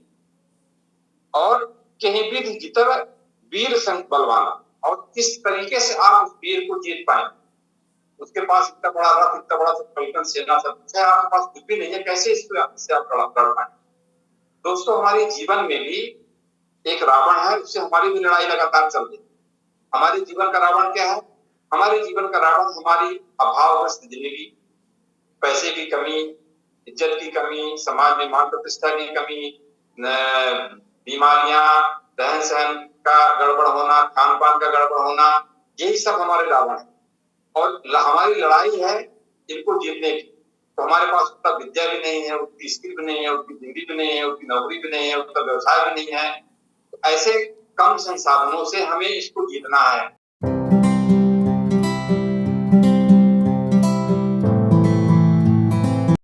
और कहीं भी जितर वीर संग बलवाना। और किस तरीके से आप उस वीर को जीत पाए, उसके पास इतना बड़ा रथ, इतना बड़ा पलटन सेना सब कुछ है, आपके पास कुछ भी नहीं है, कैसे इससे आप लड़ पाए। दोस्तों, हमारे जीवन में भी एक रावण है, उससे हमारी भी लड़ाई लगातार चल रही है। हमारे जीवन का रावण क्या है? हमारे जीवन का रावण हमारी अभावग्रस्त जिंदगी, पैसे की कमी, इज्जत की कमी, समाज में मान प्रतिष्ठा की कमी, बीमारियां, रहन सहन का गड़बड़ होना, खान पान का गड़बड़ होना, यही सब हमारे रावण है। और हमारी लड़ाई है इनको जीतने की। तो हमारे पास उतना विद्या भी नहीं है, उतनी स्किल भी नहीं है, उतनी डिग्री भी नहीं है, उतनी नौकरी भी नहीं है, उतना व्यवसाय भी नहीं है। तो ऐसे कम संसाधनों से हमें इसको जीतना है।